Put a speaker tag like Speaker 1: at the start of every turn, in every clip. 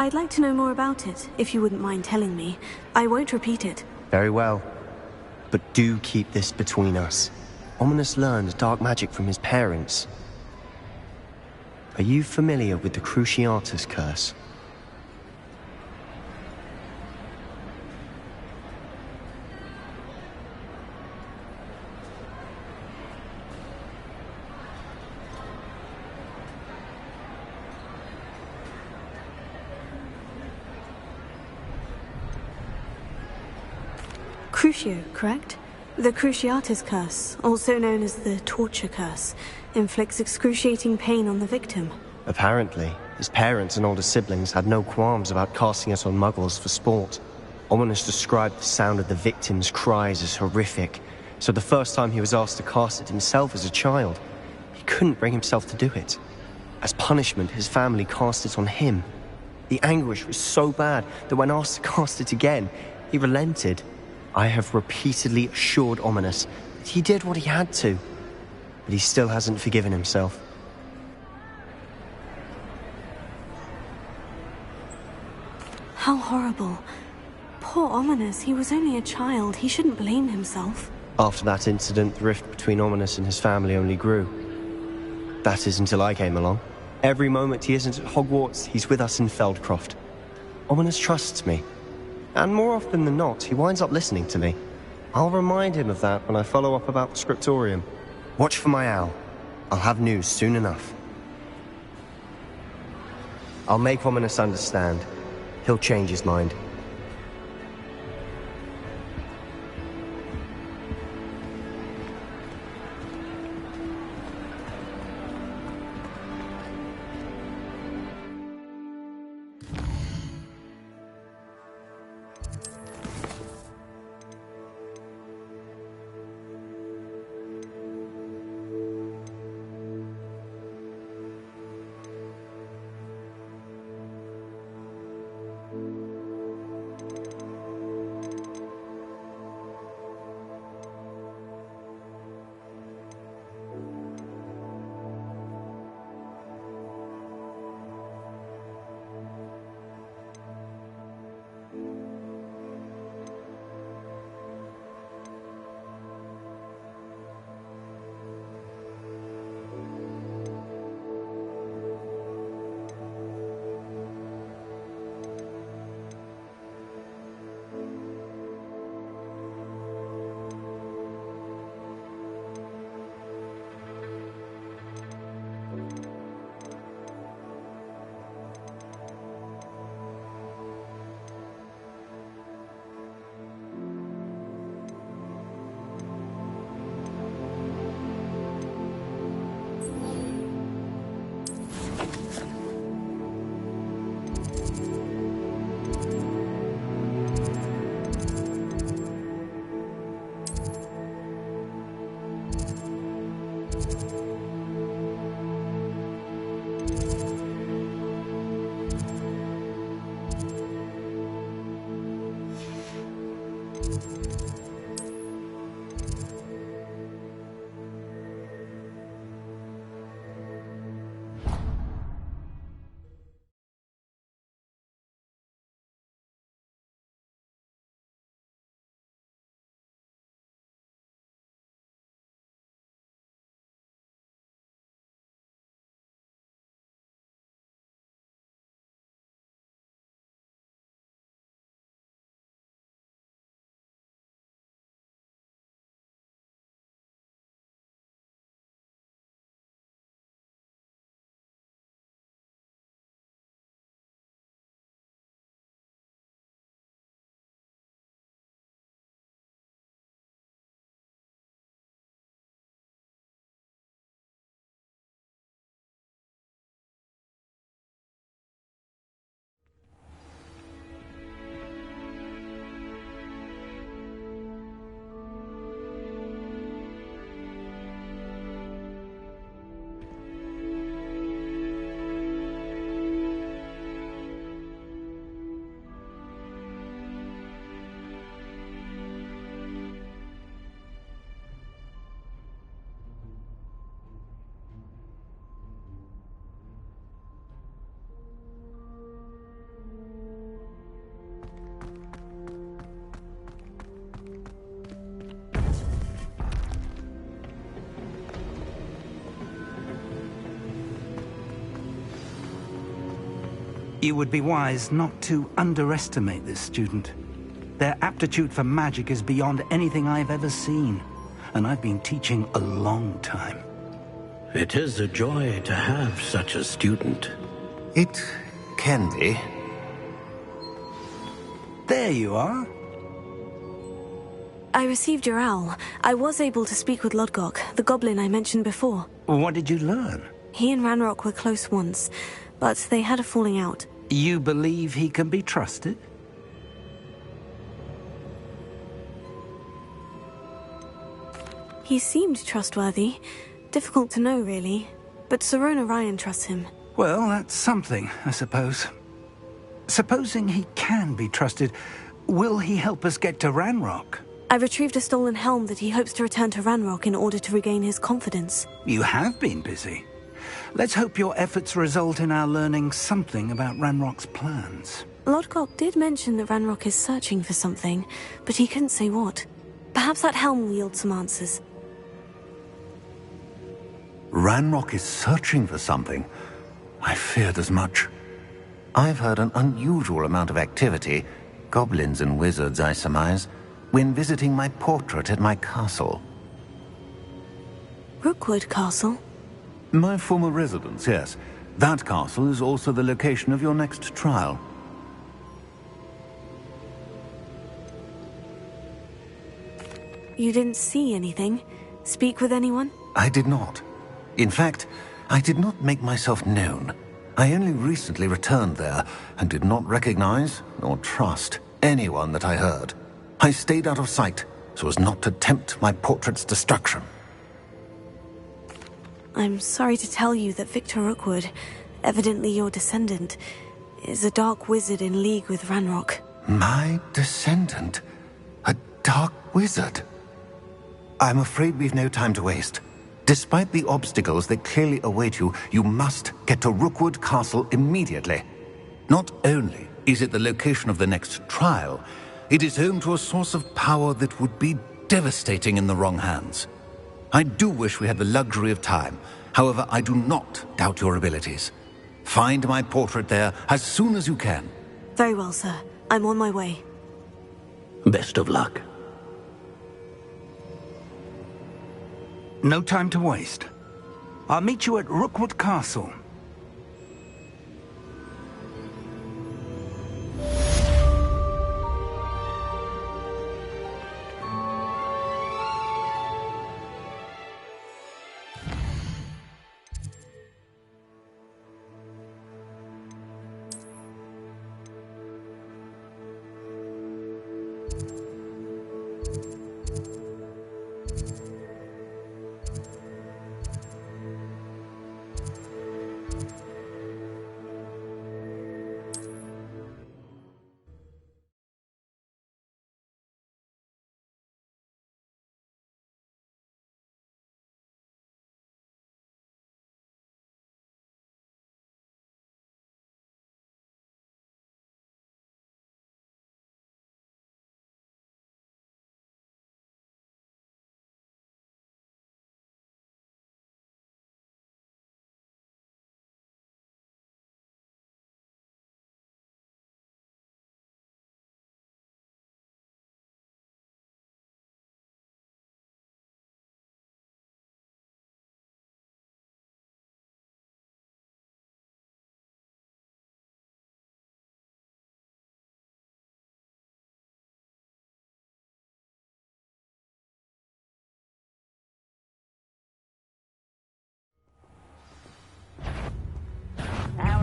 Speaker 1: I'd like to know more about it, if you wouldn't mind telling me. I won't repeat it.
Speaker 2: Very well. But do keep this between us. Ominous learned dark magic from his parents. Are you familiar with the Cruciatus curse?
Speaker 1: Crucio, correct? The Cruciatus curse, also known as the torture curse, inflicts excruciating pain on the victim.
Speaker 2: Apparently, his parents and older siblings had no qualms about casting it on muggles for sport. Ominous described the sound of the victim's cries as horrific, so the first time he was asked to cast it himself as a child, he couldn't bring himself to do it. As punishment, his family cast it on him. The anguish was so bad that when asked to cast it again, he relented. I have repeatedly assured Ominous that he did what he had to, but he still hasn't forgiven himself.
Speaker 1: How horrible. Poor Ominous, he was only a child. He shouldn't blame himself.
Speaker 2: After that incident, the rift between Ominous and his family only grew. That is until I came along. Every moment he isn't at Hogwarts, he's with us in Feldcroft. Ominous trusts me. And more often than not, he winds up listening to me. I'll remind him of that when I follow up about the scriptorium. Watch for my owl. I'll have news soon enough. I'll make Ominous understand. He'll change his mind.
Speaker 3: You would be wise not to underestimate this student. Their aptitude for magic is beyond anything I've ever seen, and I've been teaching a long time.
Speaker 4: It is a joy to have such a student.
Speaker 5: It can be.
Speaker 3: There you are.
Speaker 1: I received your owl. I was able to speak with Lodgok, the goblin I mentioned before.
Speaker 3: What did you learn?
Speaker 1: He and Ranrock were close once, but they had a falling out.
Speaker 3: You believe he can be trusted?
Speaker 1: He seemed trustworthy. Difficult to know, really. But Sirona Ryan trusts him.
Speaker 3: Well, that's something, I suppose. Supposing he can be trusted, will he help us get to Ranrock?
Speaker 1: I retrieved a stolen helm that he hopes to return to Ranrock in order to regain his confidence.
Speaker 3: You have been busy. Let's hope your efforts result in our learning something about Ranrock's plans.
Speaker 1: Lodgok did mention that Ranrock is searching for something, but he couldn't say what. Perhaps that helm will yield some answers.
Speaker 5: Ranrock is searching for something. I feared as much. I've heard an unusual amount of activity, goblins and wizards, I surmise, when visiting my portrait at my castle.
Speaker 1: Rookwood Castle?
Speaker 5: My former residence, yes. That castle is also the location of your next trial.
Speaker 1: You didn't see anything? Speak with anyone?
Speaker 5: I did not. In fact, I did not make myself known. I only recently returned there and did not recognize nor trust anyone that I heard. I stayed out of sight so as not to tempt my portrait's destruction.
Speaker 1: I'm sorry to tell you that Victor Rookwood, evidently your descendant, is a dark wizard in league with Ranrock.
Speaker 5: My descendant? A dark wizard? I'm afraid we've no time to waste. Despite the obstacles that clearly await you, you must get to Rookwood Castle immediately. Not only is it the location of the next trial, it is home to a source of power that would be devastating in the wrong hands. I do wish we had the luxury of time. However, I do not doubt your abilities. Find my portrait there as soon as you can.
Speaker 1: Very well, sir. I'm on my way.
Speaker 4: Best of luck.
Speaker 3: No time to waste. I'll meet you at Rookwood Castle.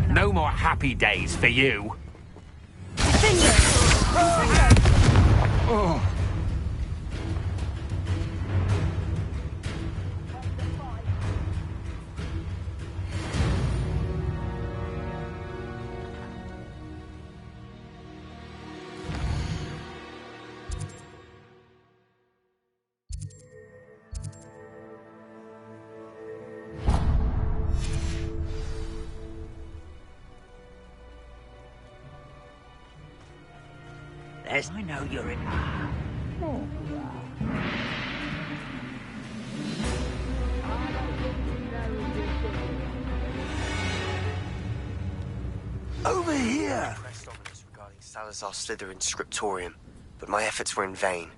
Speaker 6: No more happy days for you. Oh. I know you're in.
Speaker 3: Over here! here?
Speaker 2: Pressed Ominous regarding Salazar Slytherin's scriptorium, but my efforts were in vain.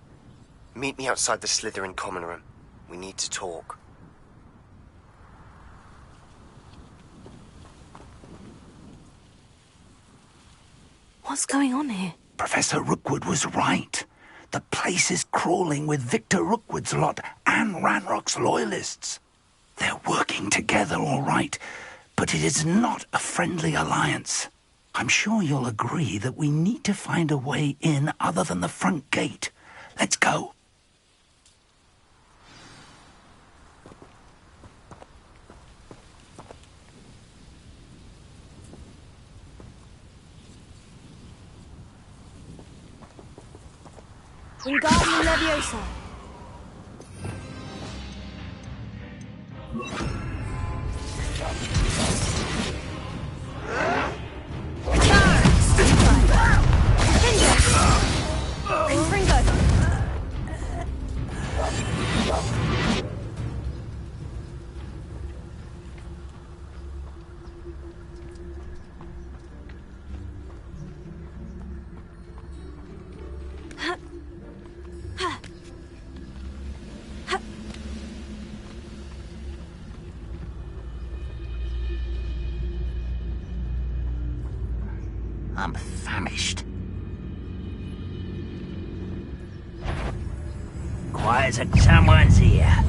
Speaker 2: Meet me outside the Slytherin common room. We need to talk.
Speaker 1: What's going on here?
Speaker 3: Professor Rookwood was right. The place is crawling with Victor Rookwood's lot and Ranrock's loyalists. They're working together all right, but it is not a friendly alliance. I'm sure you'll agree that we need to find a way in other than the front gate. Let's go.
Speaker 1: Wingardium Leviosa.
Speaker 3: I'm famished. Quiet as someone's here.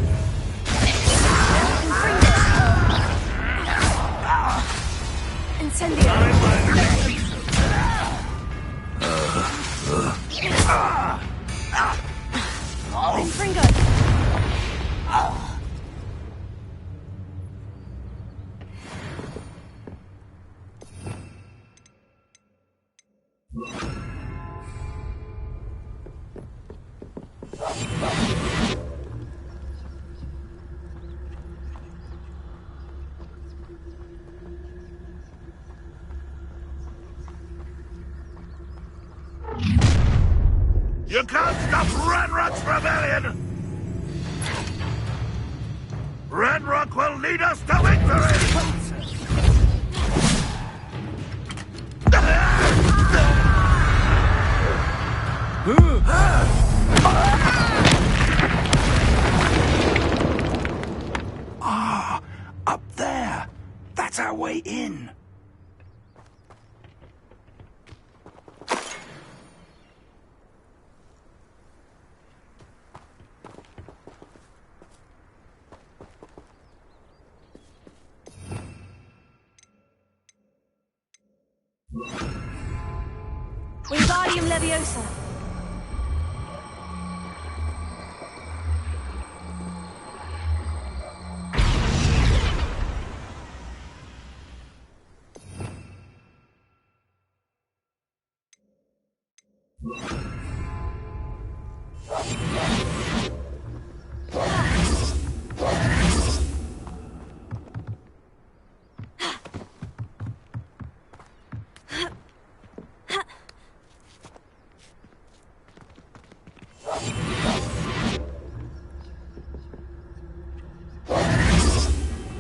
Speaker 7: You can't stop Ranrock's rebellion! Ranrock will lead us to victory!
Speaker 3: Ah, up there. That's our way in.
Speaker 1: Wingardium Leviosa.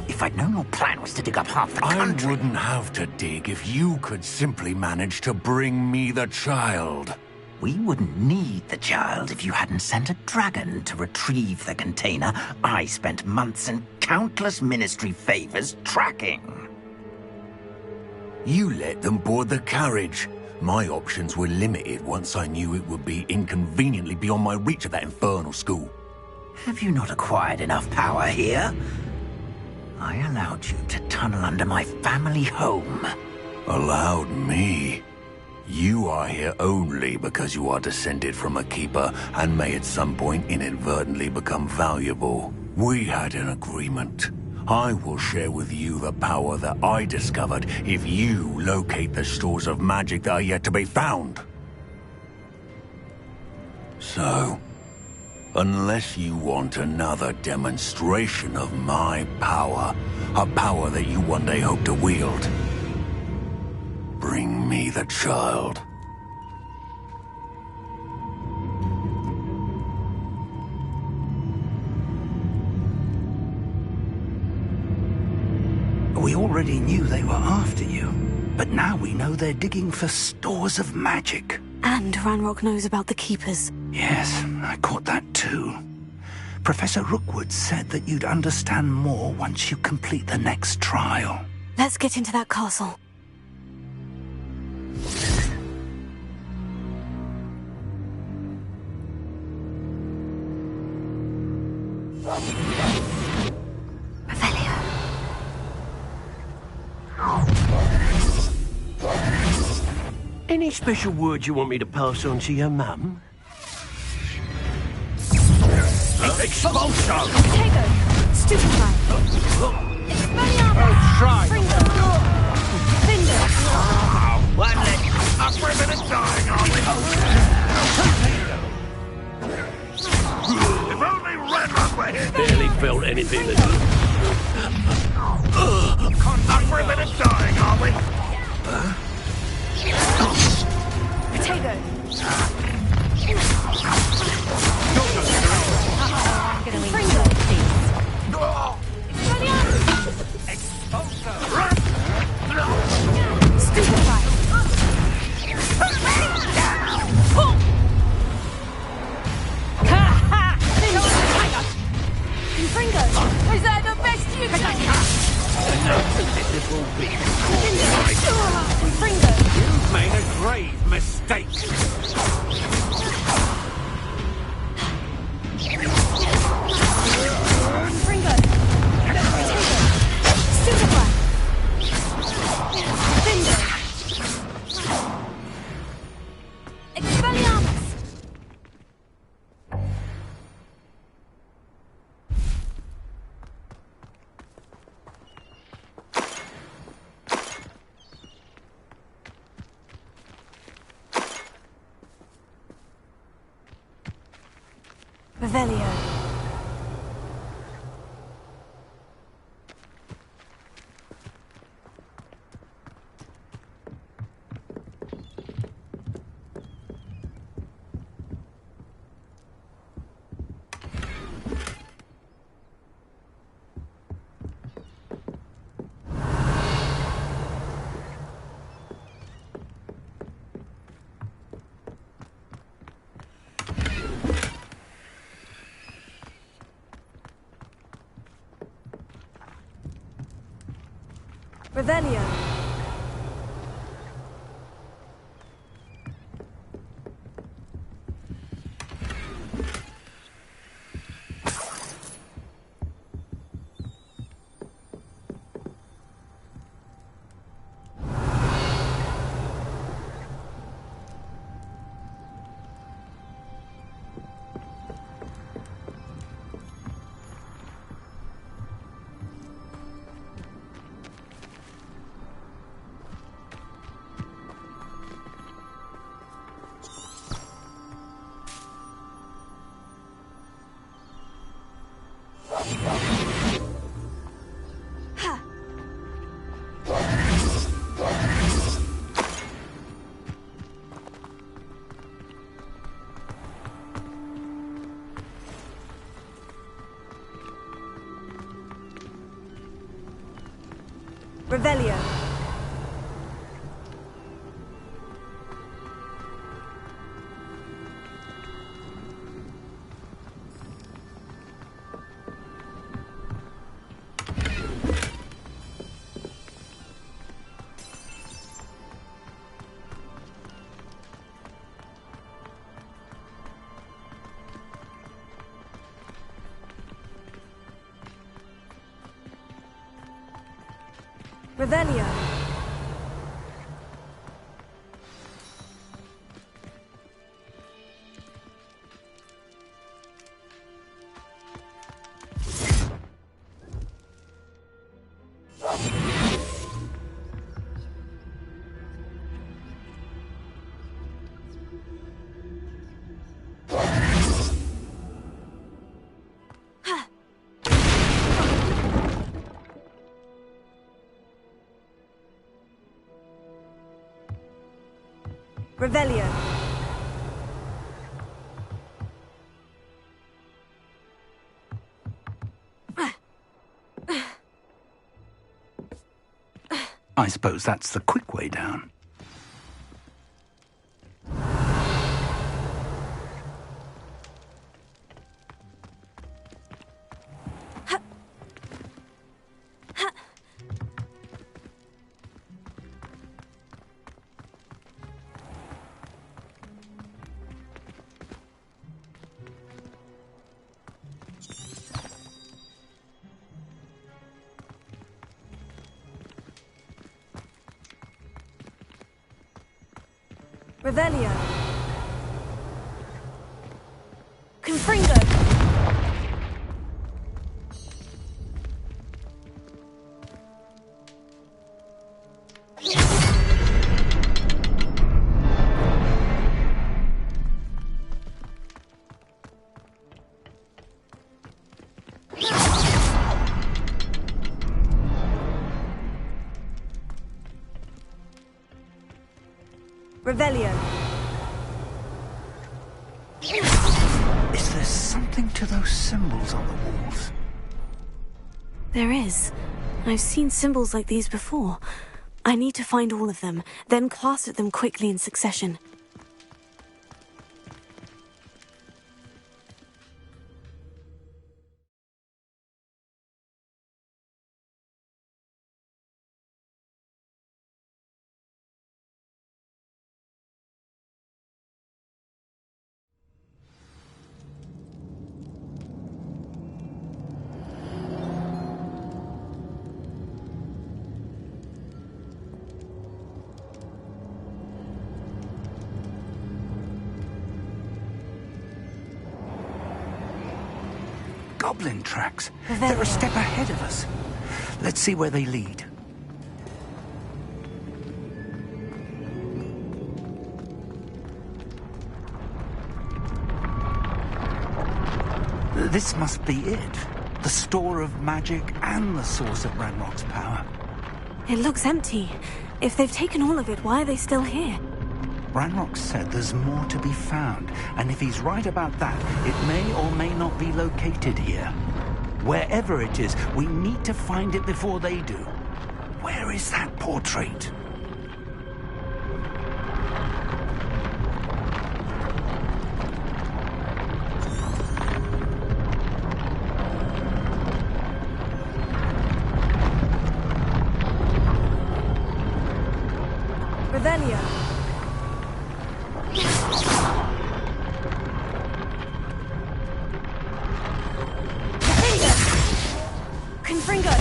Speaker 3: If I'd known your plan was to dig up half the country...
Speaker 4: I wouldn't have to dig if you could simply manage to bring me the child.
Speaker 3: We wouldn't need the child if you hadn't sent a dragon to retrieve the container I spent months and countless ministry favors tracking.
Speaker 4: You let them board the carriage. My options were limited once I knew it would be inconveniently beyond my reach at that infernal school.
Speaker 3: Have you not acquired enough power here? I allowed you to tunnel under my family home.
Speaker 4: Allowed me? You are here only because you are descended from a keeper and may at some point inadvertently become valuable. We had an agreement. I will share with you the power that I discovered if you locate the stores of magic that are yet to be found. So, unless you want another demonstration of my power, a power that you one day hope to wield, bring me the child.
Speaker 3: We already knew they were after you. But now we know they're digging for stores of magic.
Speaker 1: And Ranrock knows about the Keepers.
Speaker 3: Yes, I caught that too. Professor Rookwood said that you'd understand more once you complete the next trial.
Speaker 1: Let's get into that castle. Revelio.
Speaker 8: Any special words you want me to pass on to your mum?
Speaker 6: Expulso!
Speaker 1: Tego! Stupefy! Expelliarmus!
Speaker 6: Try!
Speaker 1: Fringo! Finder!
Speaker 6: One leg!
Speaker 7: Up for a minute dying, are we? If only Ranrock were here!
Speaker 8: Barely felt anything that...
Speaker 7: Up for a minute dying, are we?
Speaker 1: Tego! Fringo! Expelliarmus! Stupefy! Fringo! Is that the best you can do?
Speaker 8: Little bit.
Speaker 1: Fringo!
Speaker 6: You've made a grave mistake!
Speaker 1: Fringo! Stupefy! Finder! Expelliarmus! Revelio. Revelio. Revelio. Revelio. Revelio.
Speaker 3: I suppose that's the quick way down.
Speaker 1: Revelio. Confringo. Revelio.
Speaker 3: Is there something to those symbols on the walls?
Speaker 1: There is. I've seen symbols like these before. I need to find all of them, then cast at them quickly in succession.
Speaker 3: Goblin tracks. They're a step ahead of us. Let's see where they lead. This must be it. The store of magic and the source of Ranrock's power.
Speaker 1: It looks empty. If they've taken all of it, why are they still here?
Speaker 3: Ranrock said there's more to be found, and if he's right about that, it may or may not be located here. Wherever it is, we need to find it before they do. Where is that portrait?
Speaker 1: Revelio. Confringo.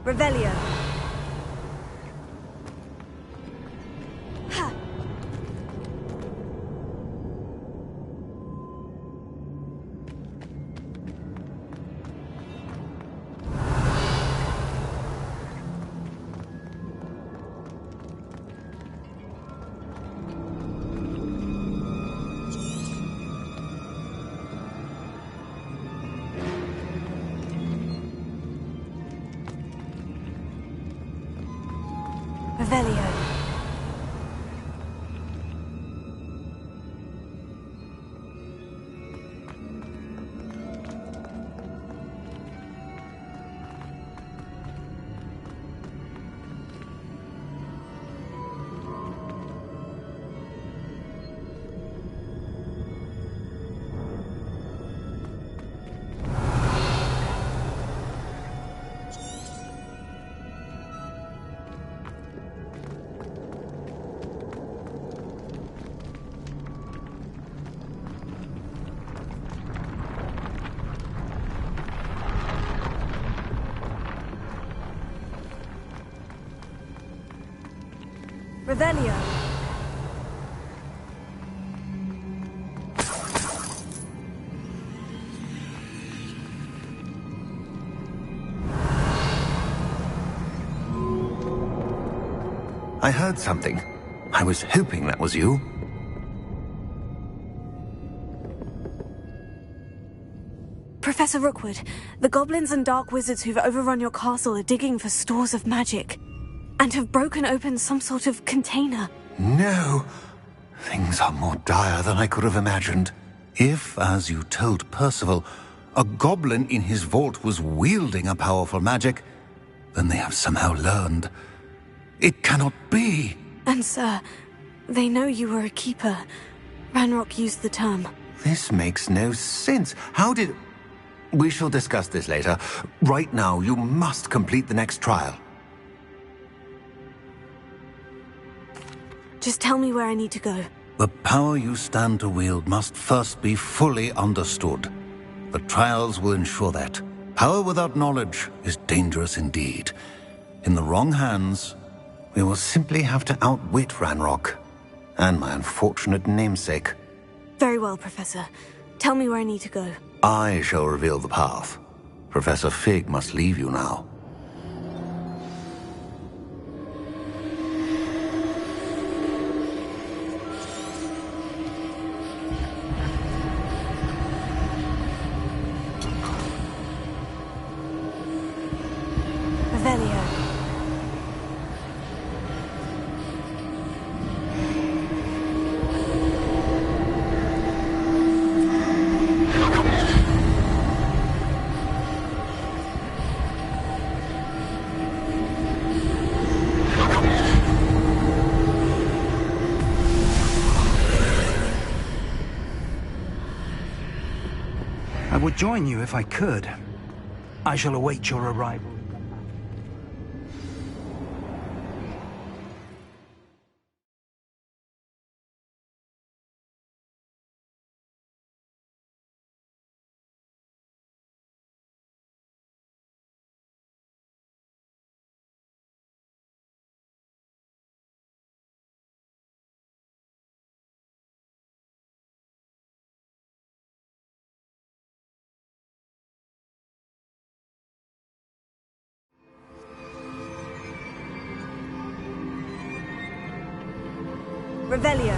Speaker 1: Revelio. Ha. Revelio. Revelio.
Speaker 5: I heard something. I was hoping that was you.
Speaker 1: Professor Rookwood, the goblins and dark wizards who've overrun your castle are digging for stores of magic, and have broken open some sort of container.
Speaker 5: No! Things are more dire than I could have imagined. If, as you told Percival, a goblin in his vault was wielding a powerful magic, then they have somehow learned. It cannot be!
Speaker 1: And sir, they know you were a keeper. Ranrock used the term.
Speaker 5: This makes no sense. How did... We shall discuss this later. Right now, you must complete the next trial.
Speaker 1: Just tell me where I need to go.
Speaker 3: The power you stand to wield must first be fully understood. The trials will ensure that. Power without knowledge is dangerous indeed. In the wrong hands,
Speaker 5: We will simply have to outwit Ranrock, and my unfortunate namesake.
Speaker 1: Very well, Professor. Tell me where I need to go.
Speaker 3: I shall reveal the path. Professor Fig must leave you now.
Speaker 1: Revelio.
Speaker 3: I would join you if I could. I shall await your arrival.
Speaker 1: Revelio.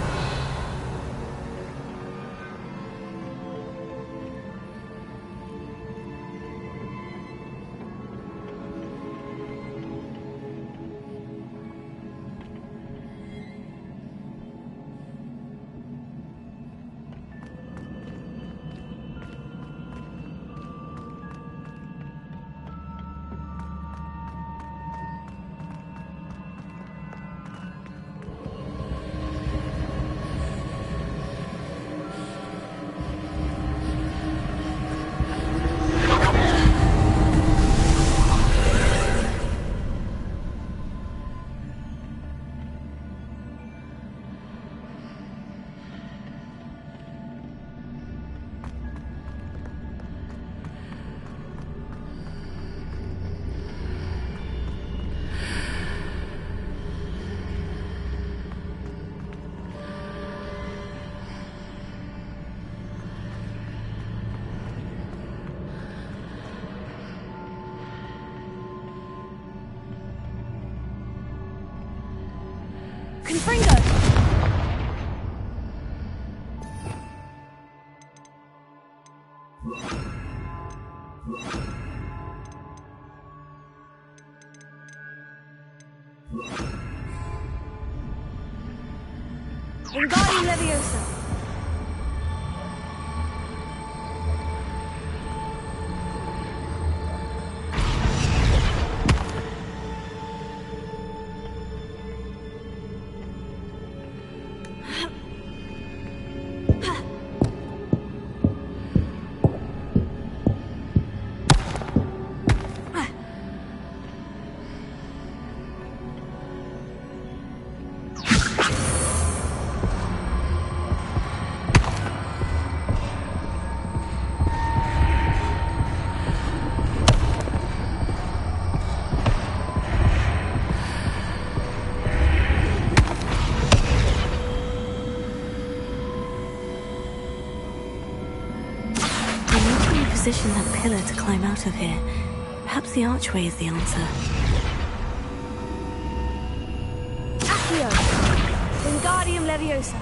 Speaker 1: Confringo! Wingardium Leviosa! Position that pillar to climb out of here. Perhaps the archway is the answer. Accio! Leviosa.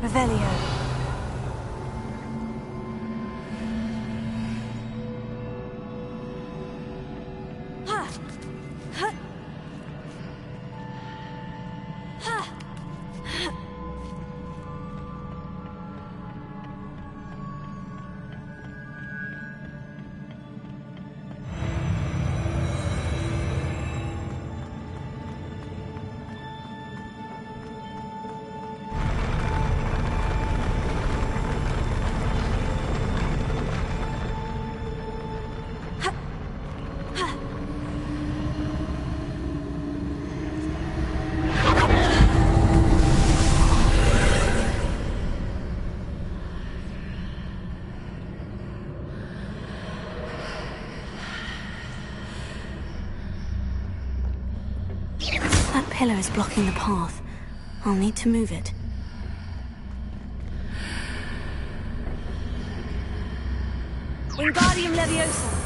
Speaker 1: Revelio. That pillar is blocking the path. I'll need to move it. Wingardium Leviosa!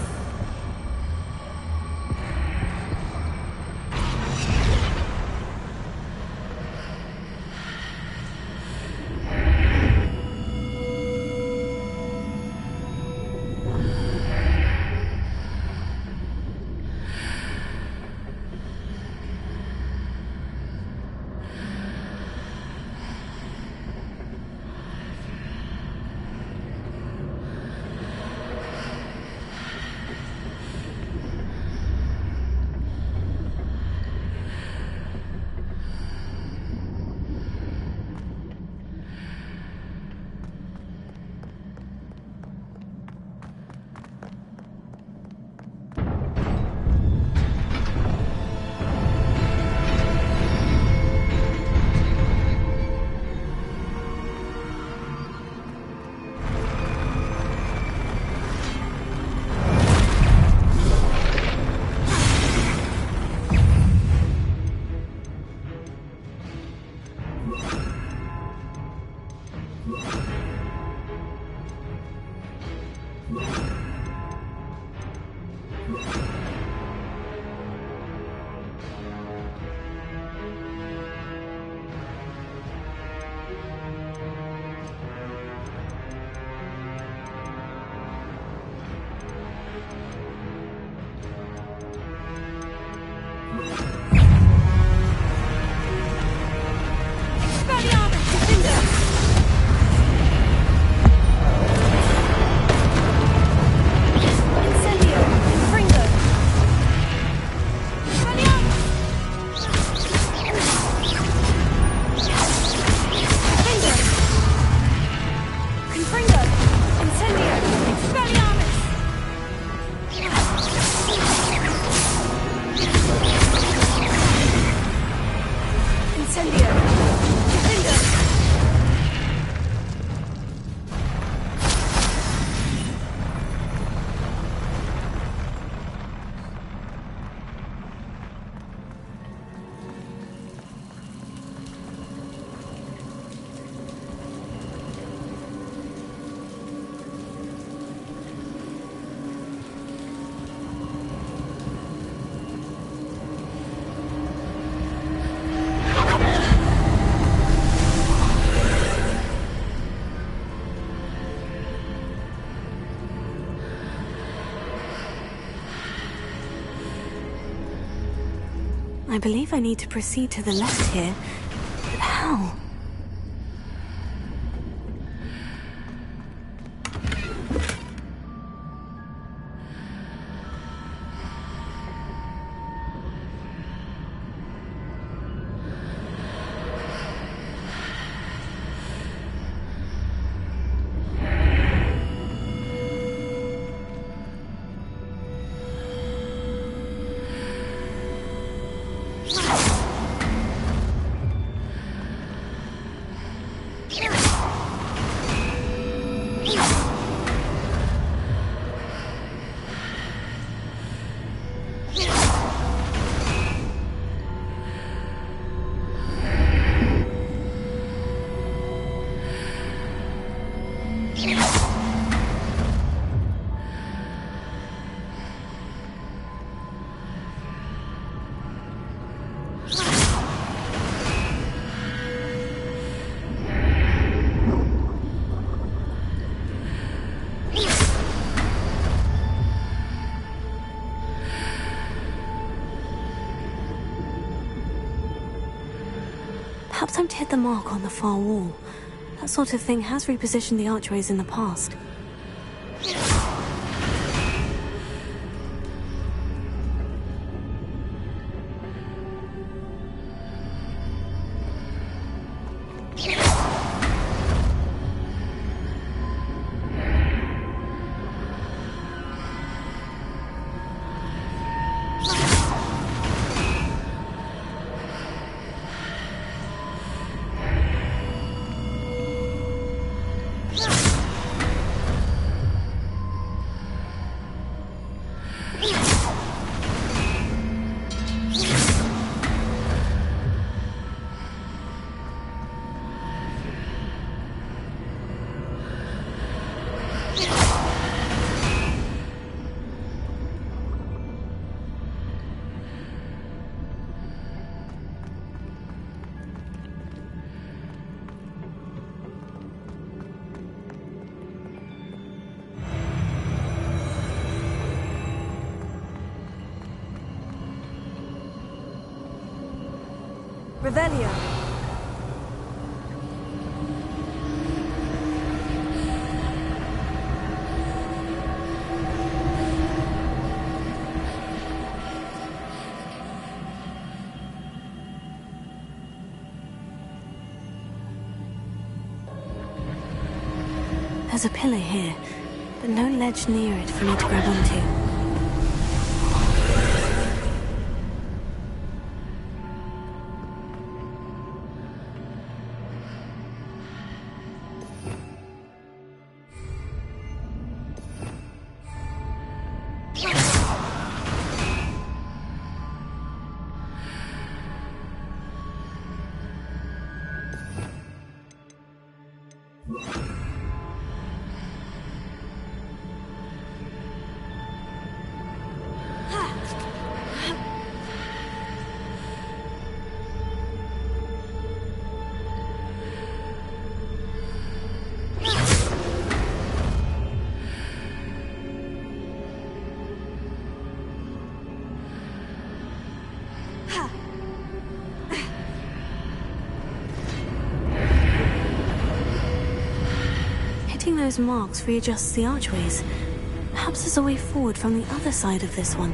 Speaker 1: I believe I need to proceed to the left here. But how? Perhaps I've hit the mark on the far wall. That sort of thing has repositioned the archways in the past. Revelio. There's a pillar here, but no ledge near it for me to grab onto. Those marks readjusts the archways. Perhaps there's a way forward from the other side of this one.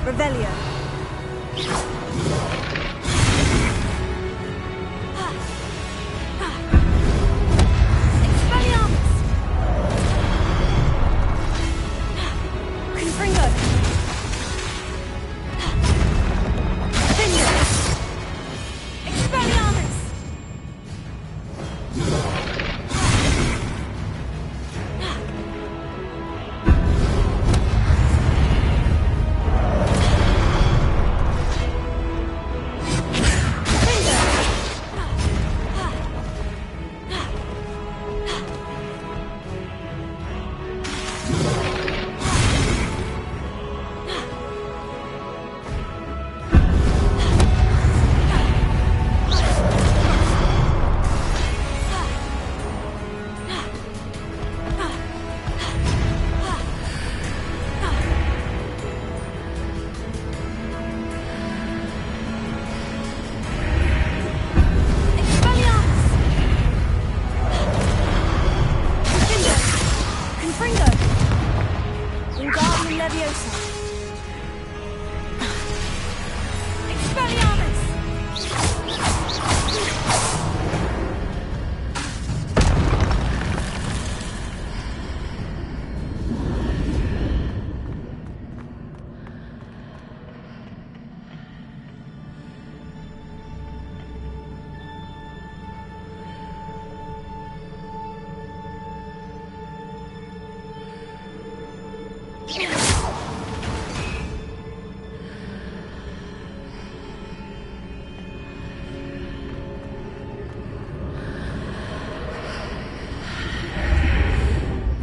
Speaker 1: Revelio. Leviosa! Expelliarmus!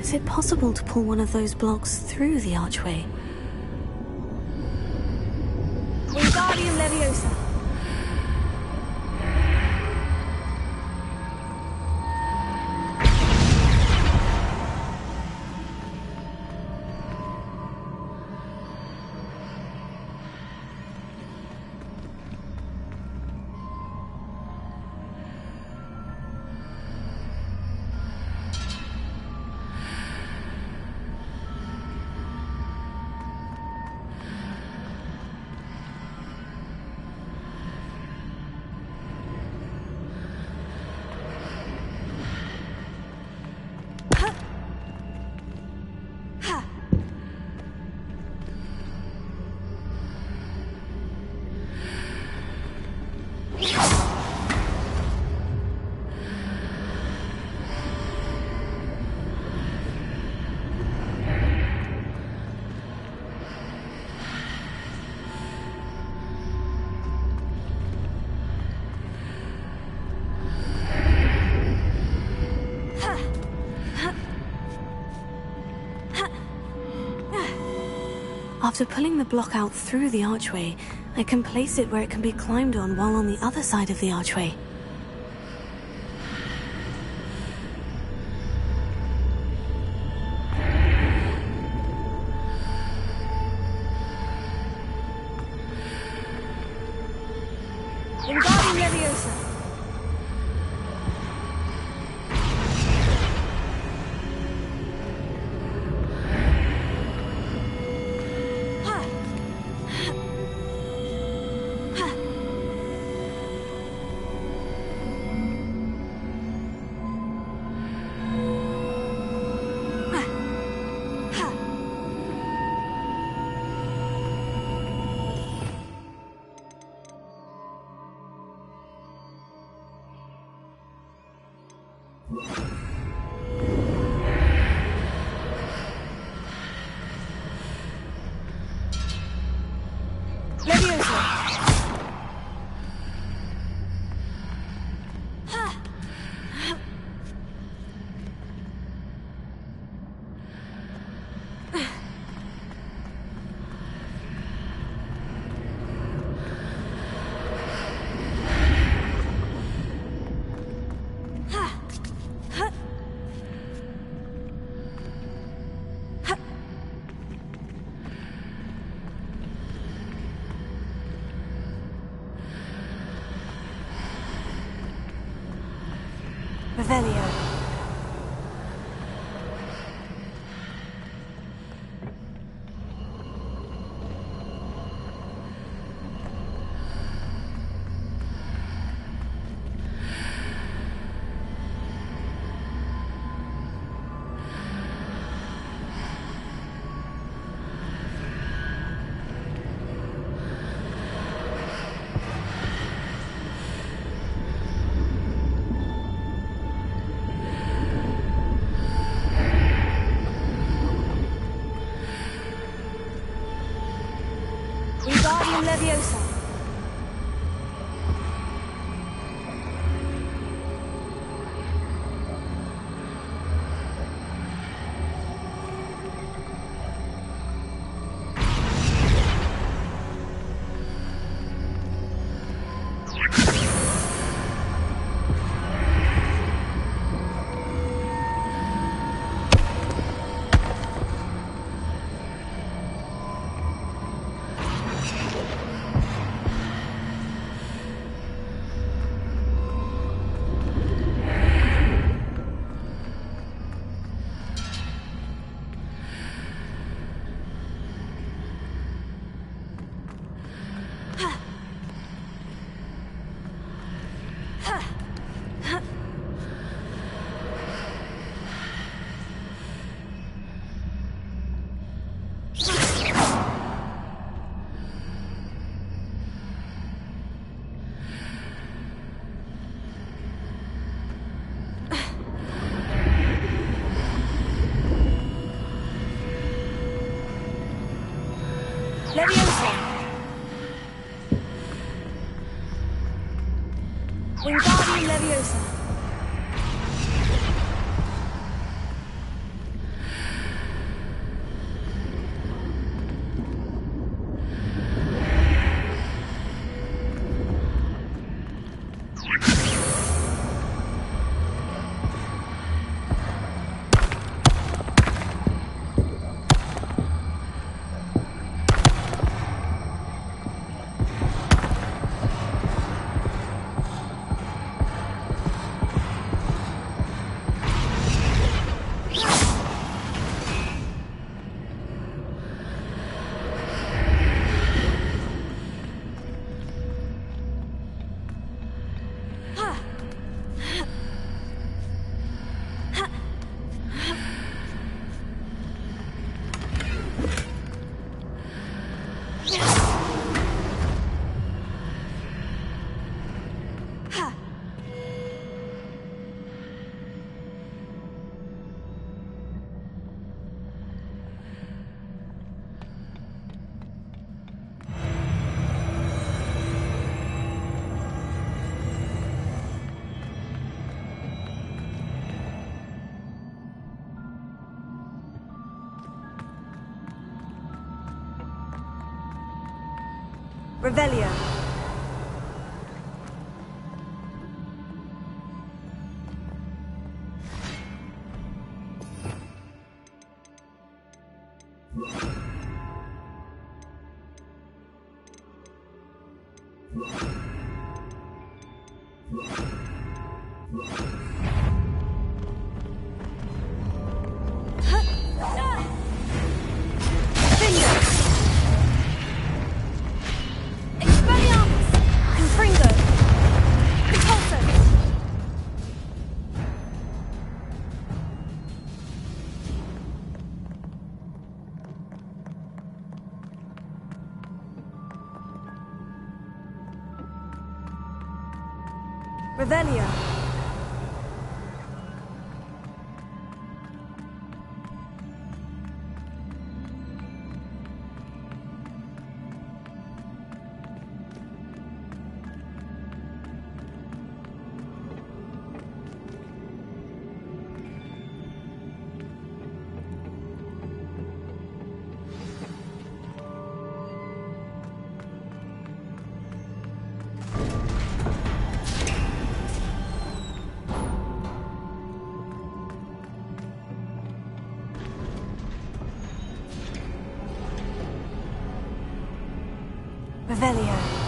Speaker 1: Is it possible to pull one of those blocks through the archway? Wingardium Leviosa! After pulling the block out through the archway, I can place it where it can be climbed on while on the other side of the archway. Wingardium Leviosa! Revelio. Wingardium Leviosa. Leviosa! Wingardium Leviosa! Revelio. Revelio. Revelio.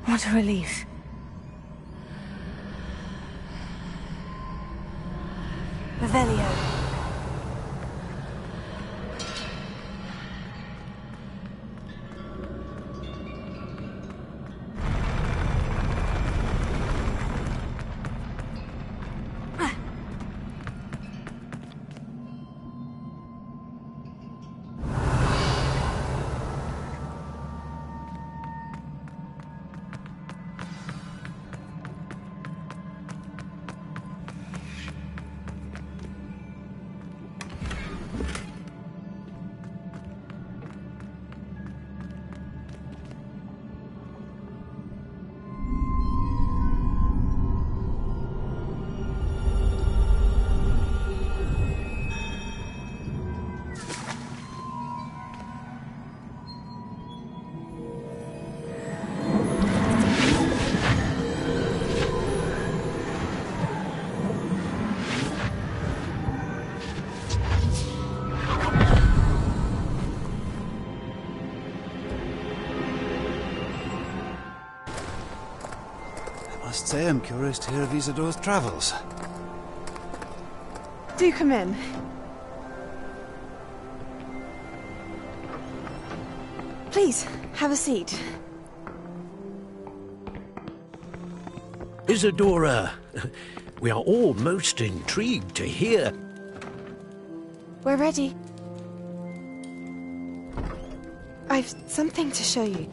Speaker 1: What a relief. Revelio.
Speaker 9: I must say I'm curious to hear of Isadore's travels.
Speaker 10: Do come in. Please, have a seat.
Speaker 8: Isadora, we are all most intrigued to hear.
Speaker 10: We're ready. I've something to show you.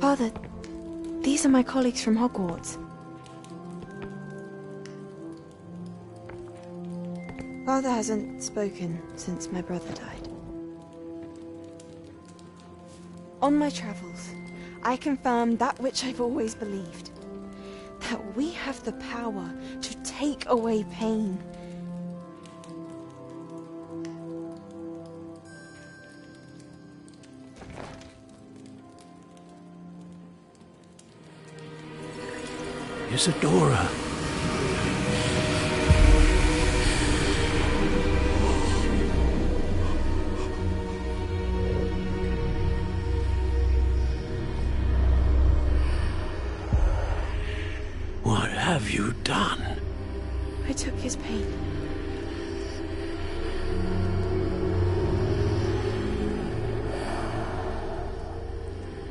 Speaker 10: Father, these are my colleagues from Hogwarts. Father hasn't spoken since my brother died. On my travels, I confirmed that which I've always believed. That we have the power to take away pain.
Speaker 8: Isadora. What have you done?
Speaker 10: I took his pain.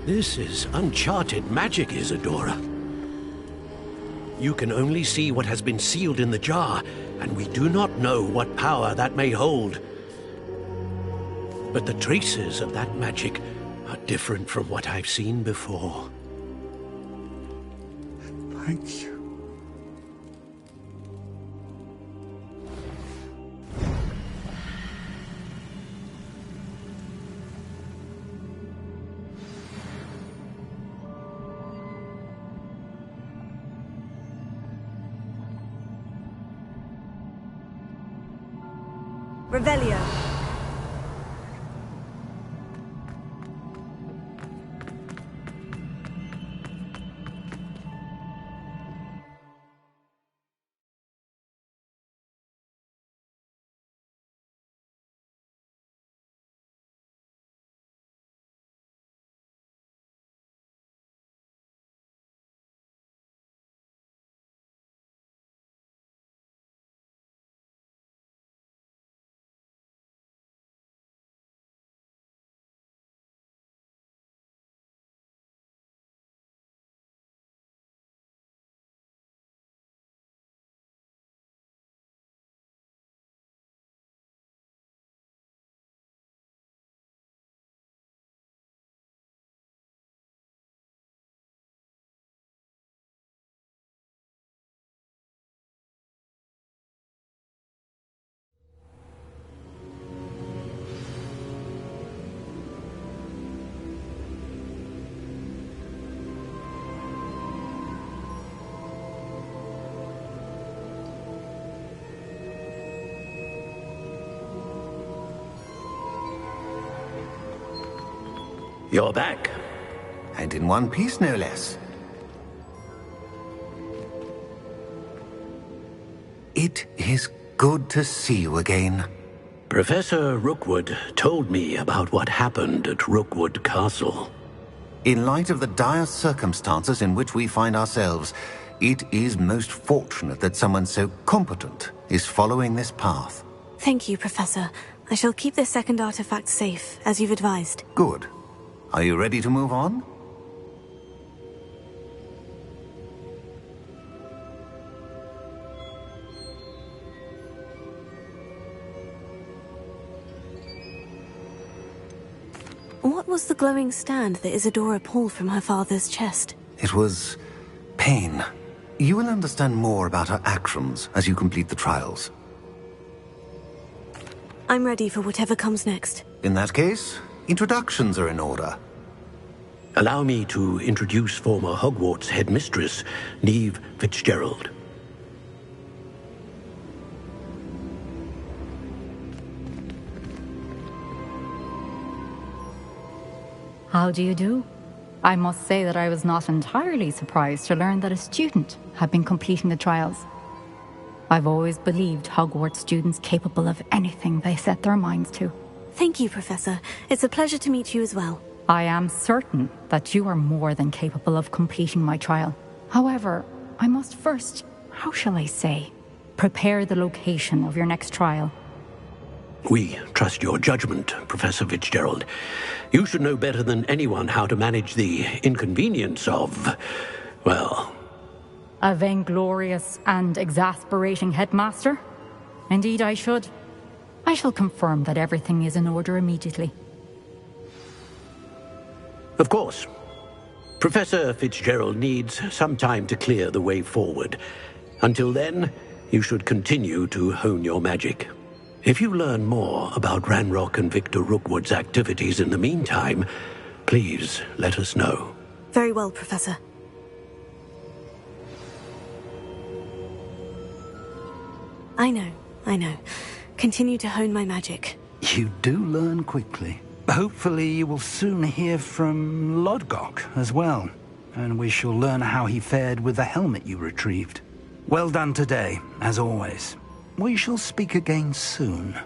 Speaker 8: This is uncharted magic, Isadora. You can only see what has been sealed in the jar, and we do not know what power that may hold. But the traces of that magic are different from what I've seen before.
Speaker 9: Thank you.
Speaker 1: Revelio.
Speaker 8: You're back.
Speaker 5: And in one piece, no less. It is good to see you again.
Speaker 8: Professor Rookwood told me about what happened at Rookwood Castle.
Speaker 5: In light of the dire circumstances in which we find ourselves, it is most fortunate that someone so competent is following this path.
Speaker 1: Thank you, Professor. I shall keep this second artifact safe, as you've advised.
Speaker 5: Good. Are you ready to move on?
Speaker 1: What was the glowing stand that Isadora pulled from her father's chest?
Speaker 5: It was pain. You will understand more about her actions as you complete the trials.
Speaker 1: I'm ready for whatever comes next.
Speaker 5: In that case, introductions are in order.
Speaker 8: Allow me to introduce former Hogwarts headmistress, Neve Fitzgerald.
Speaker 11: How do you do? I must say that I was not entirely surprised to learn that a student had been completing the trials. I've always believed Hogwarts students capable of anything they set their minds to.
Speaker 1: Thank you, Professor. It's a pleasure to meet you as well.
Speaker 11: I am certain that you are more than capable of completing my trial. However, I must first, how shall I say, prepare the location of your next trial.
Speaker 8: We trust your judgment, Professor Fitzgerald. You should know better than anyone how to manage the inconvenience of, well...
Speaker 11: A vainglorious and exasperating headmaster? Indeed I should. I shall confirm that everything is in order immediately.
Speaker 8: Of course. Professor Fitzgerald needs some time to clear the way forward. Until then, you should continue to hone your magic. If you learn more about Ranrock and Victor Rookwood's activities in the meantime, please let us know.
Speaker 1: Very well, Professor. I know. Continue to hone my magic.
Speaker 3: You do learn quickly. Hopefully you will soon hear from Lodgok as well, and we shall learn how he fared with the helmet you retrieved. Well done today, as always. We shall speak again soon.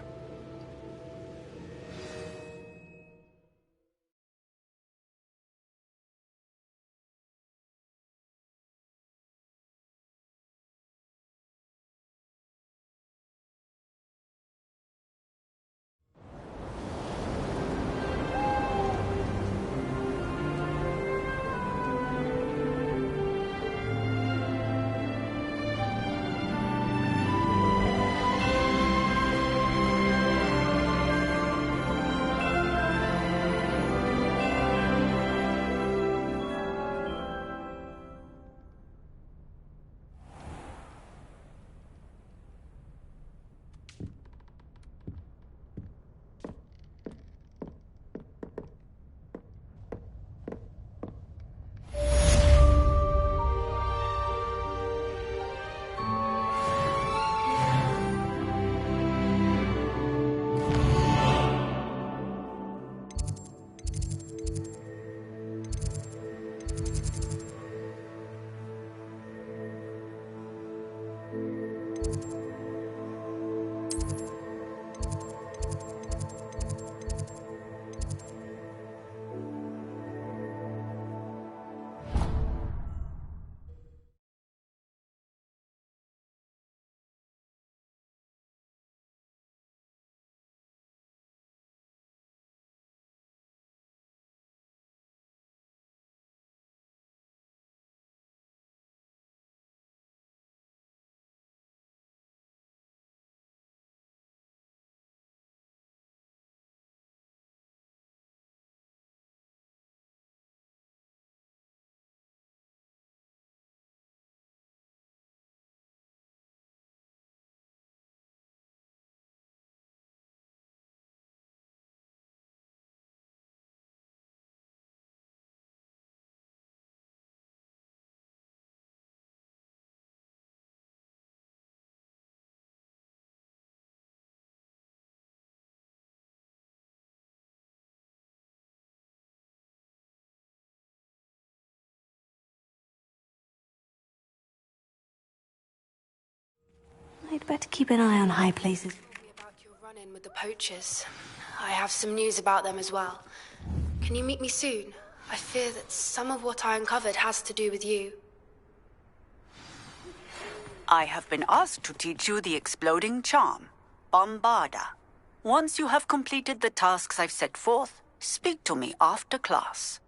Speaker 1: I'd better keep an eye on high places.
Speaker 12: About your run-in with the poachers. I have some news about them as well. Can you meet me soon? I fear that some of what I uncovered has to do with you.
Speaker 13: I have been asked to teach you the exploding charm, Bombarda. Once you have completed the tasks I've set forth, speak to me after class.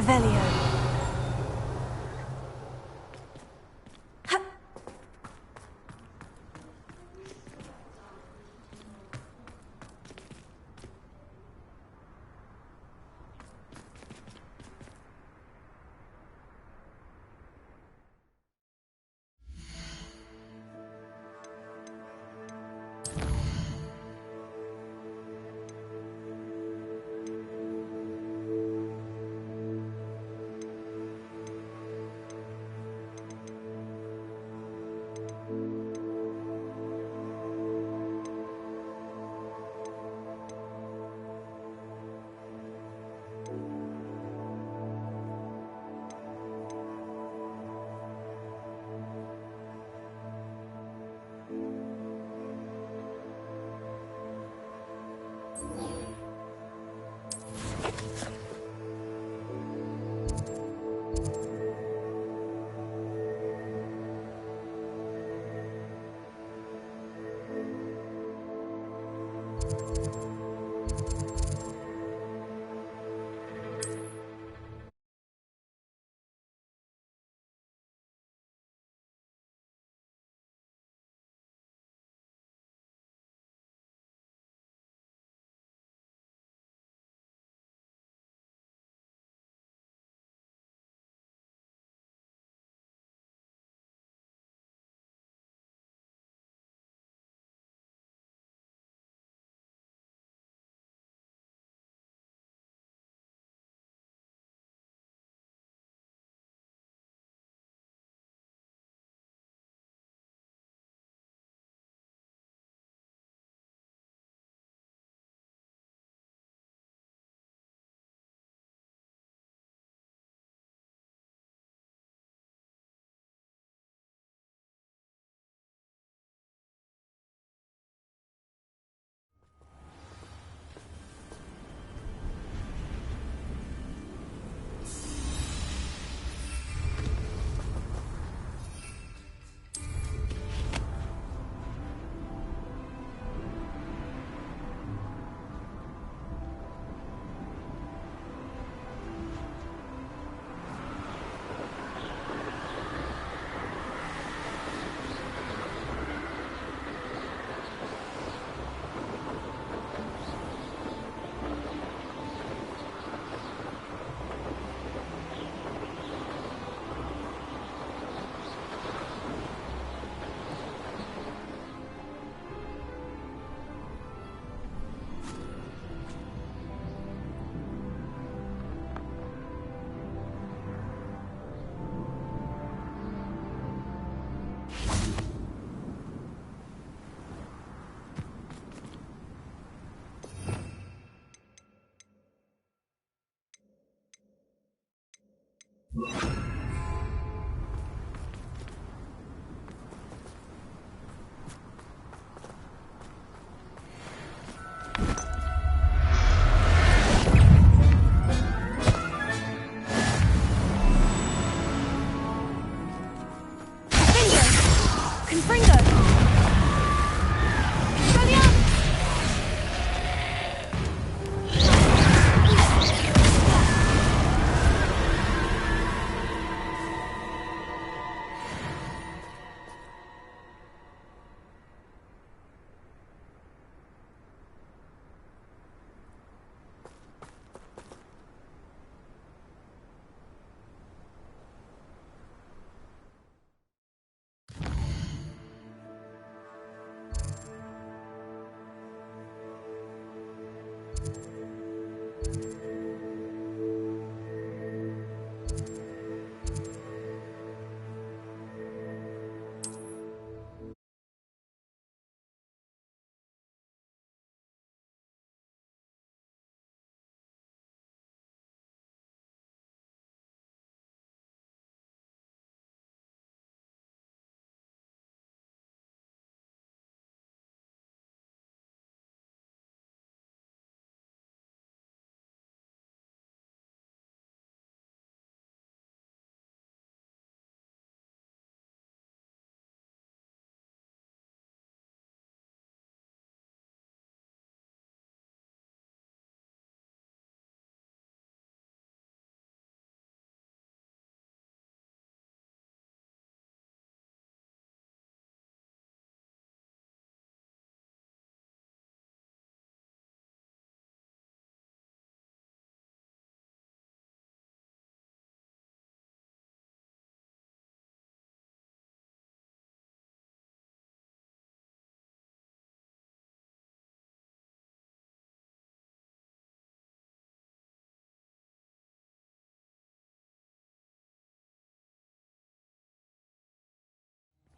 Speaker 1: Revelio.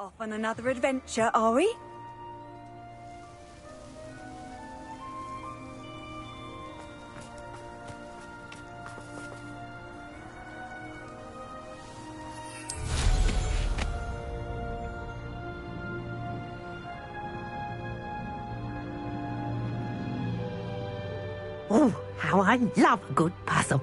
Speaker 1: Off on another adventure, are we?
Speaker 14: Oh, how I love a good puzzle.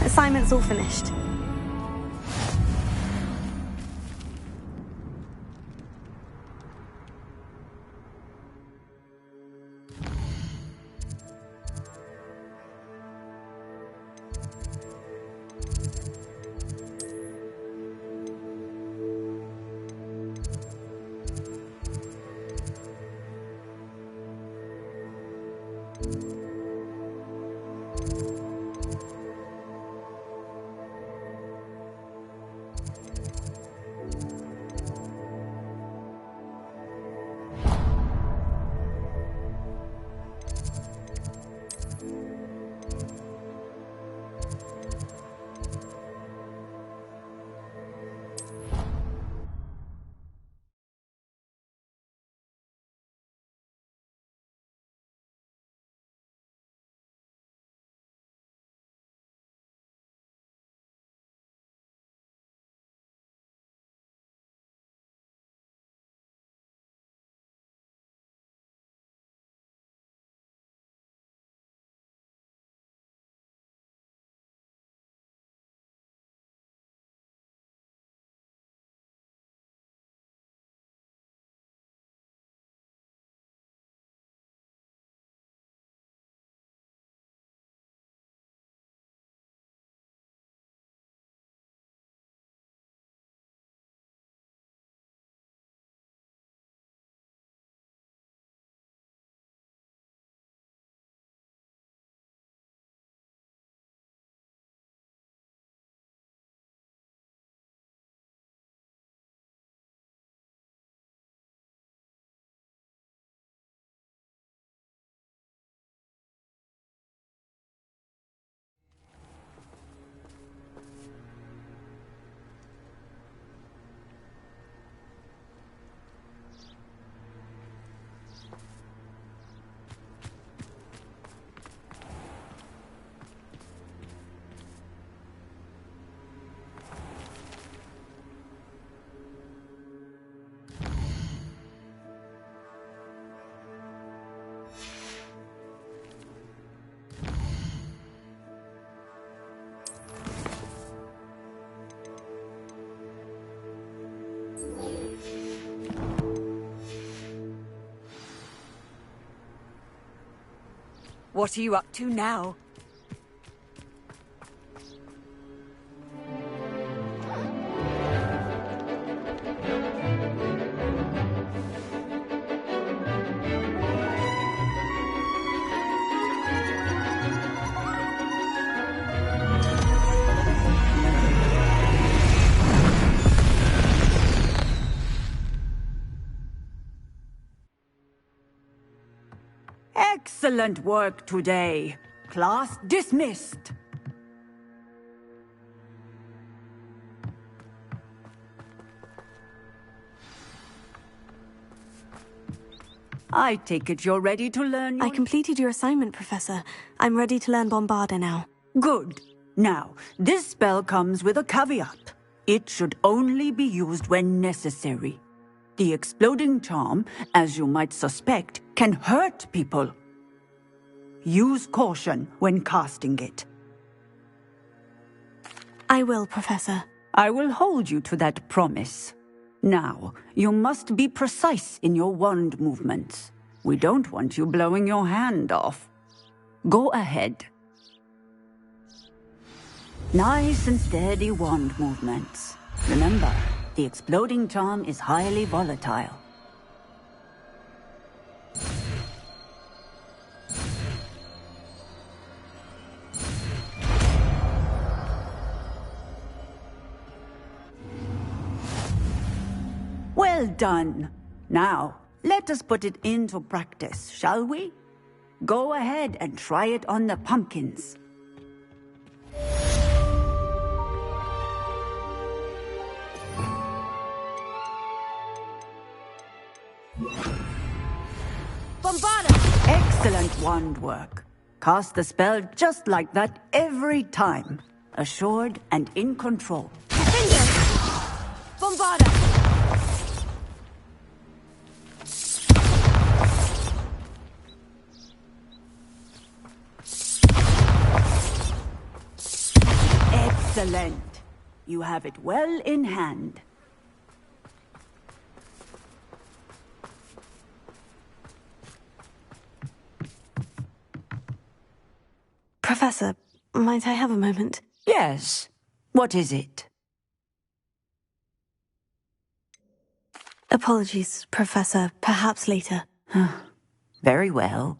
Speaker 1: Assignment's all finished.
Speaker 13: What are you up to now?
Speaker 15: Excellent work today. Class dismissed. I take it you're ready to learn your...
Speaker 1: I completed your assignment, Professor. I'm ready to learn Bombarda now.
Speaker 15: Good. Now, this spell comes with a caveat. It should only be used when necessary. The exploding charm, as you might suspect, can hurt people. Use caution when casting it.
Speaker 1: I will, Professor.
Speaker 15: I will hold you to that promise. Now, you must be precise in your wand movements. We don't want you blowing your hand off. Go ahead. Nice and steady wand movements. Remember, the exploding charm is highly volatile. Well done. Now, let us put it into practice, shall we? Go ahead and try it on the pumpkins.
Speaker 1: Bombarda!
Speaker 15: Excellent wand work. Cast the spell just like that every time. Assured and in control.
Speaker 1: Bombarda!
Speaker 15: Excellent. You have it well in hand.
Speaker 1: Professor, might I have a moment?
Speaker 15: Yes. What is it?
Speaker 1: Apologies, Professor. Perhaps later.
Speaker 15: Very well.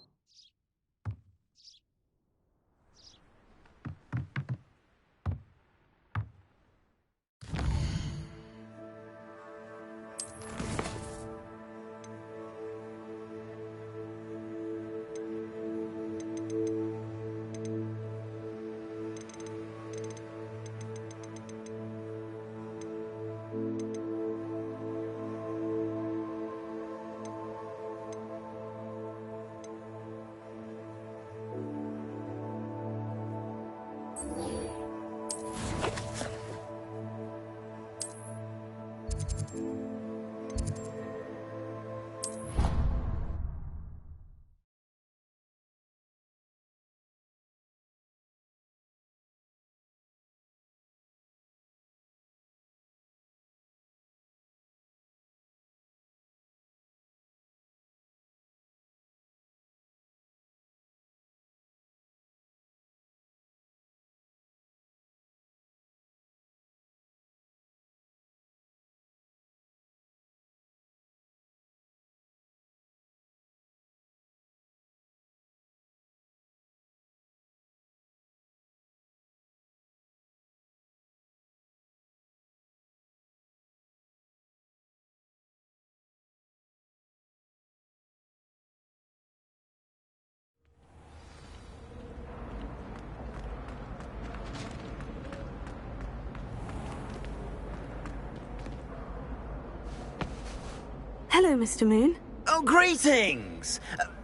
Speaker 1: Hello, Mr. Moon.
Speaker 16: Oh, greetings!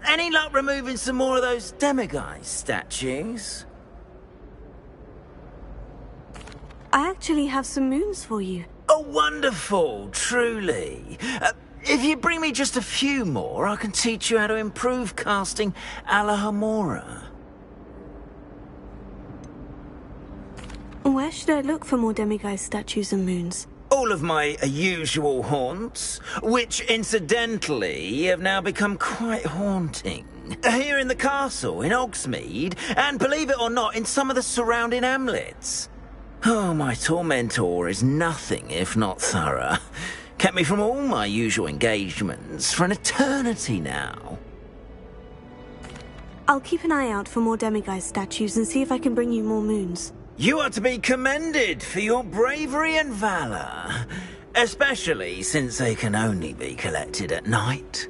Speaker 16: Any luck removing some more of those demiguise statues?
Speaker 1: I actually have some moons for you.
Speaker 16: Oh, wonderful, truly. If you bring me just a few more, I can teach you how to improve casting a la Hamora.
Speaker 1: Where should I look for more demiguise statues and moons?
Speaker 16: All of my usual haunts, which incidentally have now become quite haunting. living. Here in the castle, in Hogsmeade, and believe it or not, in some of the surrounding hamlets. Oh, my tormentor is nothing if not thorough. Kept me from all my usual engagements for an eternity now.
Speaker 1: I'll keep an eye out for more demiguise statues and see if I can bring you more moons.
Speaker 16: You are to be commended for your bravery and valor, especially since they can only be collected at night.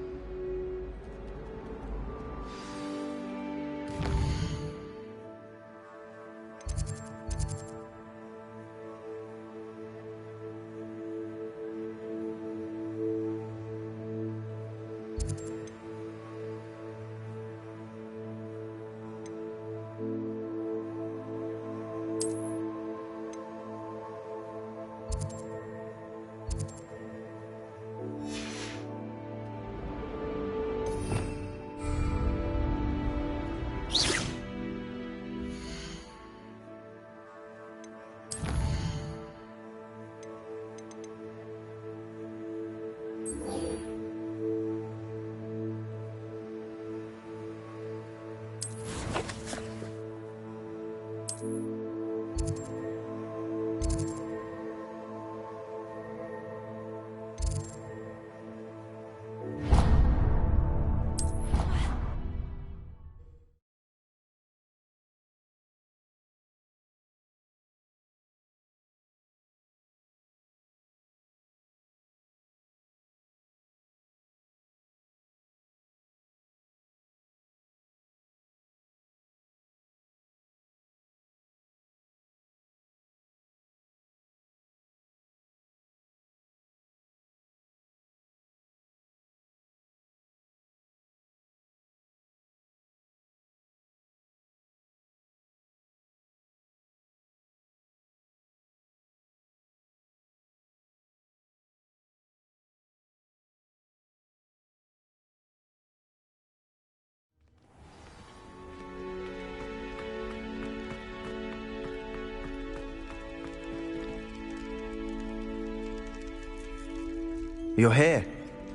Speaker 2: You're here.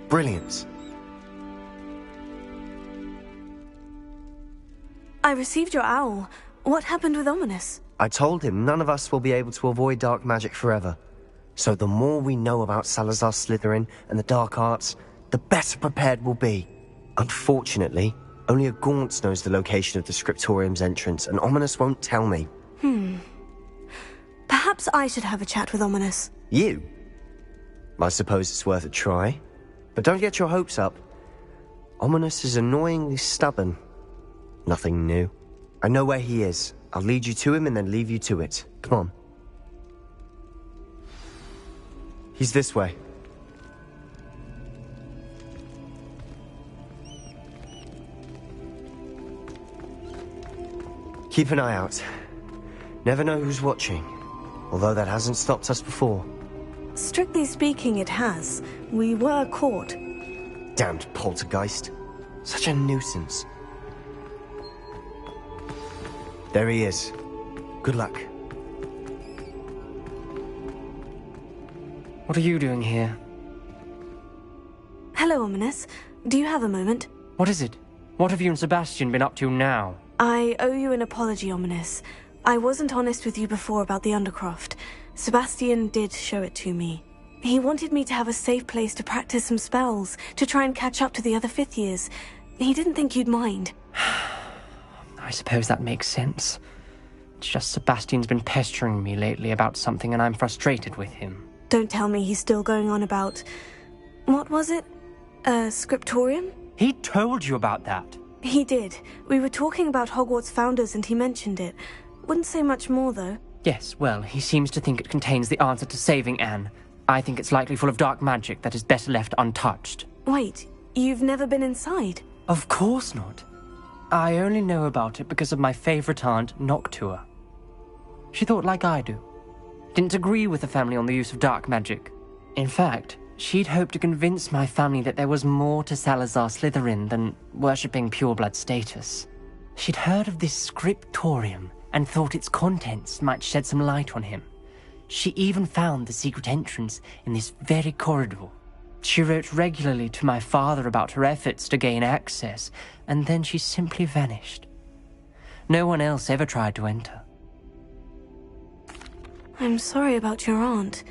Speaker 2: Brilliant.
Speaker 1: I received your owl. What happened with Ominous?
Speaker 2: I told him none of us will be able to avoid dark magic forever. So the more we know about Salazar Slytherin and the dark arts, the better prepared we'll be. Unfortunately, only a Gaunt knows the location of the Scriptorium's entrance, and Ominous won't tell me.
Speaker 1: Perhaps I should have a chat with Ominous.
Speaker 2: You? I suppose it's worth a try. But don't get your hopes up. Ominous is annoyingly stubborn. Nothing new. I know where he is. I'll lead you to him and then leave you to it. Come on. He's this way. Keep an eye out. Never know who's watching. Although that hasn't stopped us before.
Speaker 1: Strictly speaking, it has. We were caught.
Speaker 2: Damned poltergeist. Such a nuisance. There he is. Good luck.
Speaker 17: What are you doing here?
Speaker 1: Hello, Ominous. Do you have a moment?
Speaker 17: What is it? What have you and Sebastian been up to now?
Speaker 1: I owe you an apology, Ominous. I wasn't honest with you before about the Undercroft. Sebastian did show it to me. He wanted me to have a safe place to practice some spells, to try and catch up to the other fifth years. He didn't think you'd mind.
Speaker 17: I suppose that makes sense. It's just Sebastian's been pestering me lately about something and I'm frustrated with him.
Speaker 1: Don't tell me he's still going on about... What was it? Scriptorium?
Speaker 17: He told you about that?
Speaker 1: He did. We were talking about Hogwarts founders and he mentioned it. Wouldn't say much more, though.
Speaker 17: Yes, well, he seems to think it contains the answer to saving Anne. I think it's likely full of dark magic that is better left untouched.
Speaker 1: Wait, you've never been inside?
Speaker 17: Of course not. I only know about it because of my favourite aunt, Noctua. She thought like I do. Didn't agree with the family on the use of dark magic. In fact, she'd hoped to convince my family that there was more to Salazar Slytherin than worshipping pureblood status. She'd heard of this scriptorium and thought its contents might shed some light on him. She even found the secret entrance in this very corridor. She wrote regularly to my father about her efforts to gain access, and then she simply vanished. No one else ever tried to enter.
Speaker 1: I'm sorry about your aunt.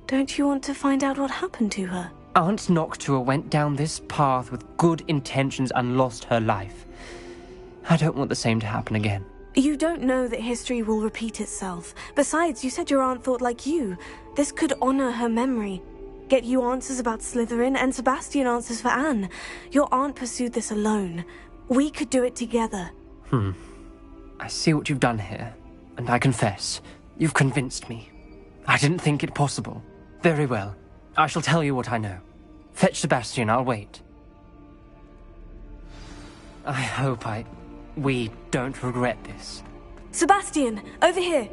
Speaker 1: Don't you want to find out what happened to her?
Speaker 17: Aunt Noctua went down this path with good intentions and lost her life. I don't want the same to happen again.
Speaker 1: You don't know that history will repeat itself. Besides, you said your aunt thought like you. This could honor her memory. Get you answers about Slytherin, and Sebastian answers for Anne. Your aunt pursued this alone. We could do it together.
Speaker 17: I see what you've done here, and I confess, you've convinced me. I didn't think it possible. Very well. I shall tell you what I know. Fetch Sebastian, I'll wait. I hope we don't regret this.
Speaker 1: Sebastian, over here!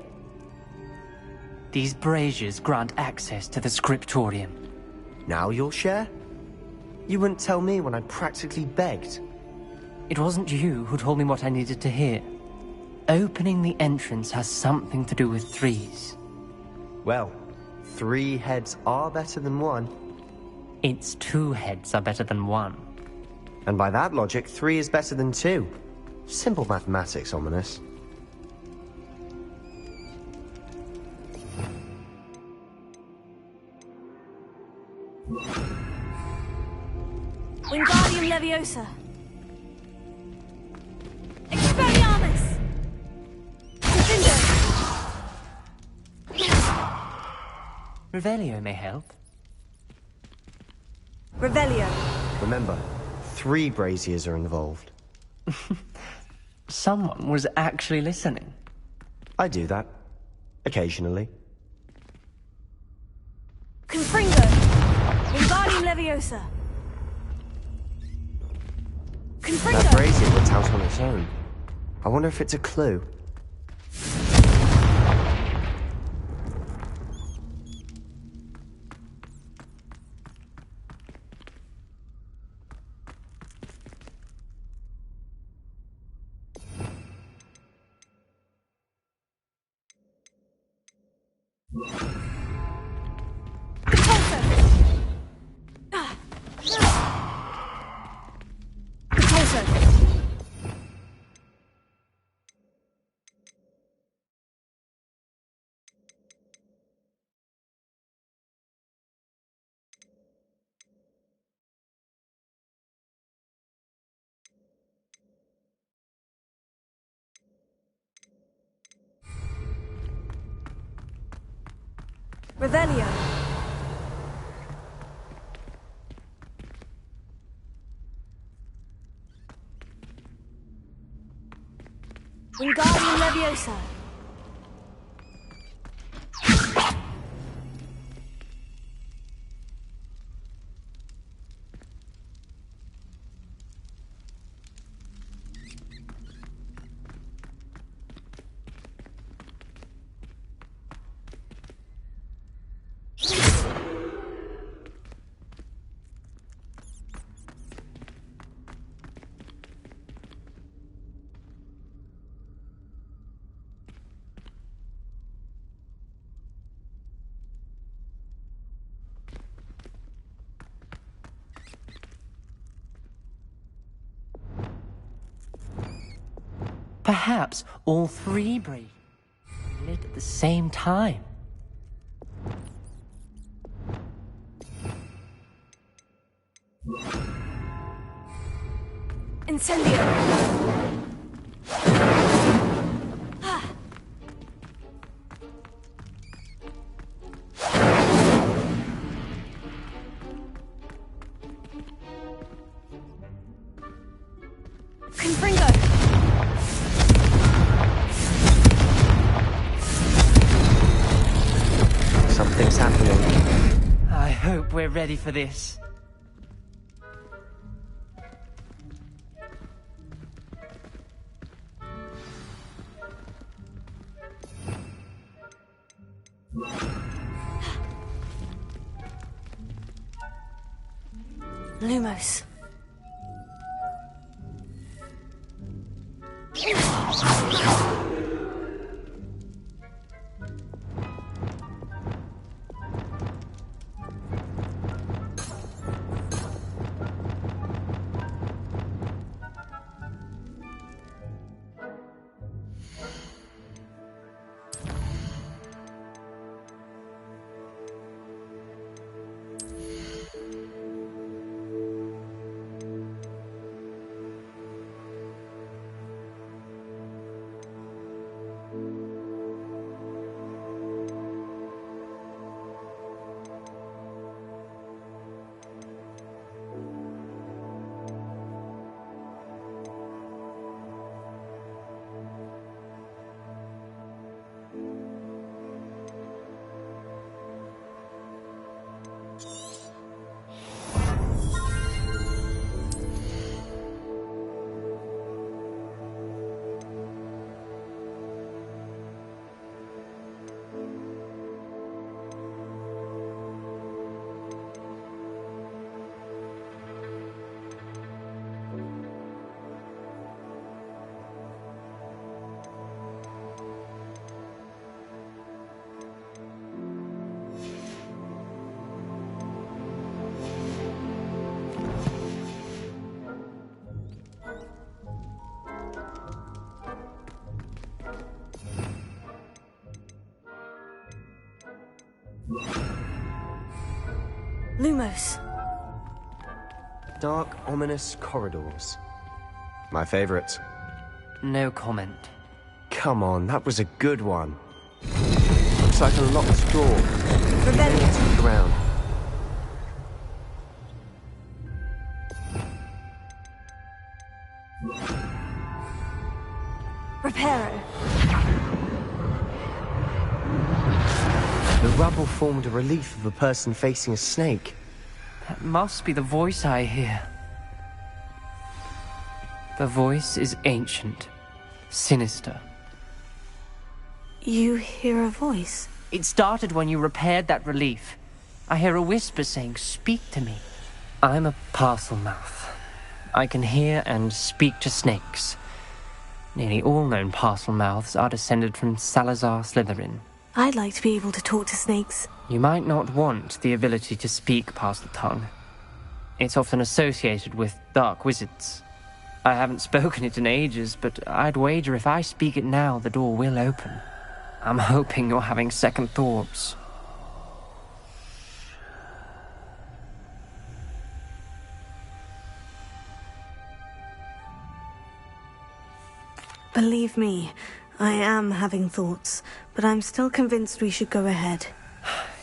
Speaker 17: These braziers grant access to the scriptorium.
Speaker 2: Now you'll share? You wouldn't tell me when I practically begged.
Speaker 17: It wasn't you who told me what I needed to hear. Opening the entrance has something to do with threes.
Speaker 2: Well, 3 heads are better than 1.
Speaker 17: It's 2 heads are better than 1.
Speaker 2: And by that logic, 3 is better than 2. Simple mathematics, Ominous.
Speaker 1: Wingardium Leviosa! Expelliarmus! Defender!
Speaker 17: Revelio may help.
Speaker 1: Revelio.
Speaker 2: Remember, 3 braziers are involved.
Speaker 17: Someone was actually listening.
Speaker 2: I do that. Occasionally.
Speaker 1: Confringo! Wingardium Leviosa! Confringo!
Speaker 2: That brazier went out on its own. I wonder if it's a clue.
Speaker 1: Revelio. Wingardium Leviosa.
Speaker 17: Perhaps all 3 braziers lit at the same time.
Speaker 1: Incendio.
Speaker 2: Something's happening.
Speaker 17: I hope we're ready for this.
Speaker 1: Lumos. Lumos.
Speaker 2: Dark, ominous corridors. My favorite.
Speaker 17: No comment.
Speaker 2: Come on, that was a good one. Looks like a locked door.
Speaker 1: Rebellion.
Speaker 2: Let's look around.
Speaker 1: Reparo.
Speaker 2: The rubble formed a relief of a person facing a snake.
Speaker 17: That must be the voice I hear. The voice is ancient, sinister.
Speaker 1: You hear a voice?
Speaker 17: It started when you repaired that relief. I hear a whisper saying, "Speak to me." I'm a parcel mouth. I can hear and speak to snakes. Nearly all known parcel mouths are descended from Salazar Slytherin.
Speaker 1: I'd like to be able to talk to snakes.
Speaker 17: You might not want the ability to speak parcel tongue. It's often associated with dark wizards. I haven't spoken it in ages, but I'd wager if I speak it now, the door will open. I'm hoping you're having second thoughts.
Speaker 1: Believe me, I am having thoughts, but I'm still convinced we should go ahead.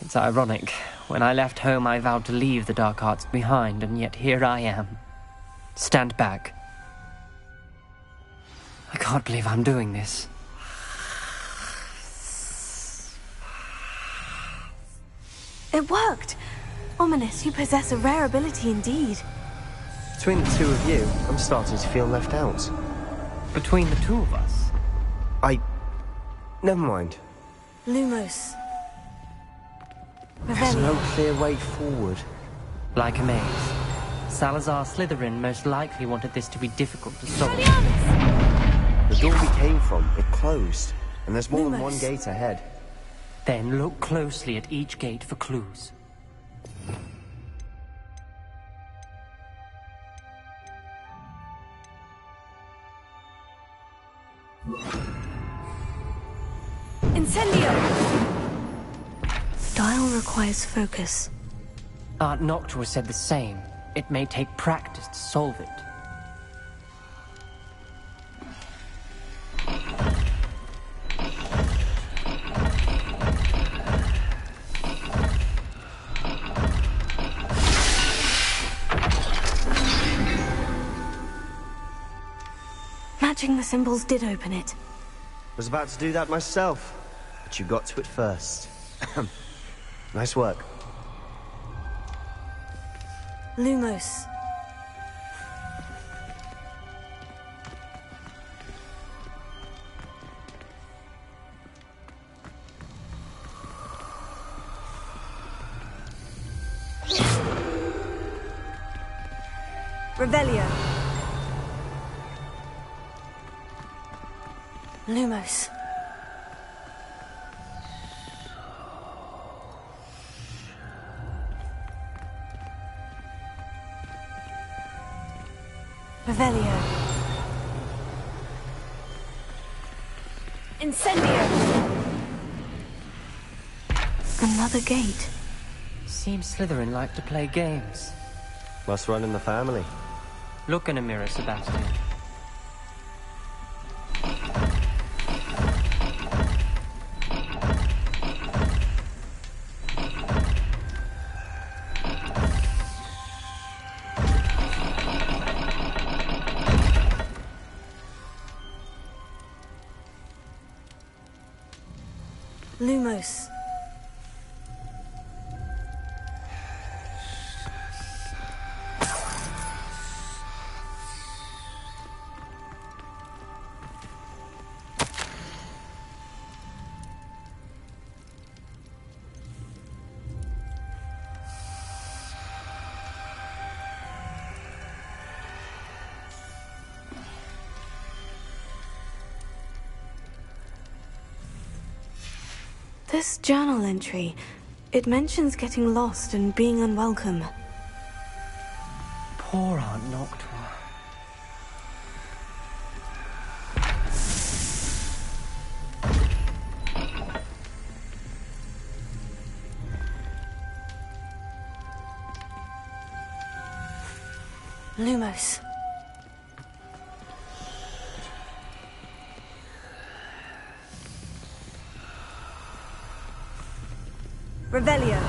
Speaker 17: It's ironic. When I left home, I vowed to leave the dark arts behind, and yet here I am. Stand back. I can't believe I'm doing this.
Speaker 1: It worked! Ominous, you possess a rare ability indeed.
Speaker 2: Between the two of you, I'm starting to feel left out.
Speaker 17: Between the two of us?
Speaker 2: Never mind.
Speaker 1: Lumos.
Speaker 2: There's no clear way forward.
Speaker 17: Like a maze. Salazar Slytherin most likely wanted this to be difficult to solve.
Speaker 2: The door we came from, it closed. And there's more than one gate ahead.
Speaker 17: Then look closely at each gate for clues.
Speaker 1: Incendio! Dial requires focus.
Speaker 17: Aunt Noctua said the same. It may take practice to solve it.
Speaker 1: Matching the symbols did open it.
Speaker 2: Was about to do that myself, but you got to it first. Nice work.
Speaker 1: Lumos. Revelio. Lumos. Revelio. Incendio. Another gate.
Speaker 17: Seems Slytherin like to play games.
Speaker 2: Must run in the family.
Speaker 17: Look in a mirror, Sebastian.
Speaker 1: Lumos. This journal entry, it mentions getting lost and being unwelcome.
Speaker 17: Poor Aunt Noctua.
Speaker 1: Lumos. Revelio.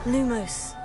Speaker 1: Lumos.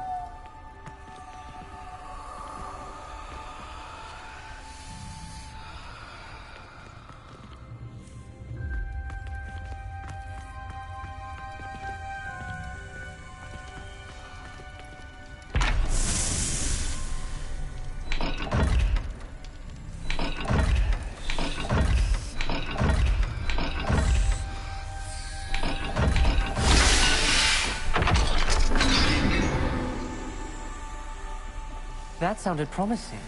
Speaker 17: That sounded promising.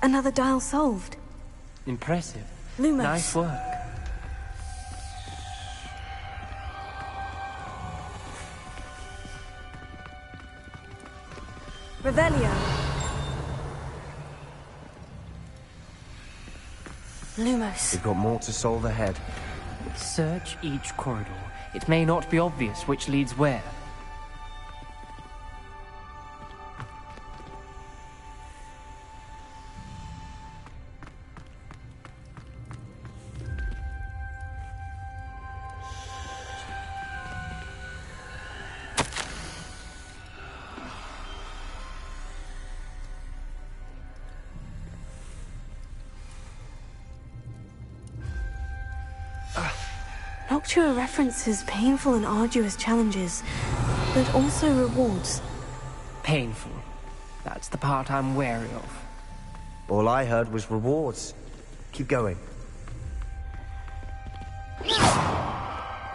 Speaker 1: Another dial solved.
Speaker 17: Impressive.
Speaker 1: Lumos.
Speaker 17: Nice work.
Speaker 1: Revelio. Lumos.
Speaker 2: We've got more to solve ahead.
Speaker 17: Search each corridor. It may not be obvious which leads where.
Speaker 1: Noctua references painful and arduous challenges, but also rewards.
Speaker 17: Painful. That's the part I'm wary of.
Speaker 2: All I heard was rewards. Keep going.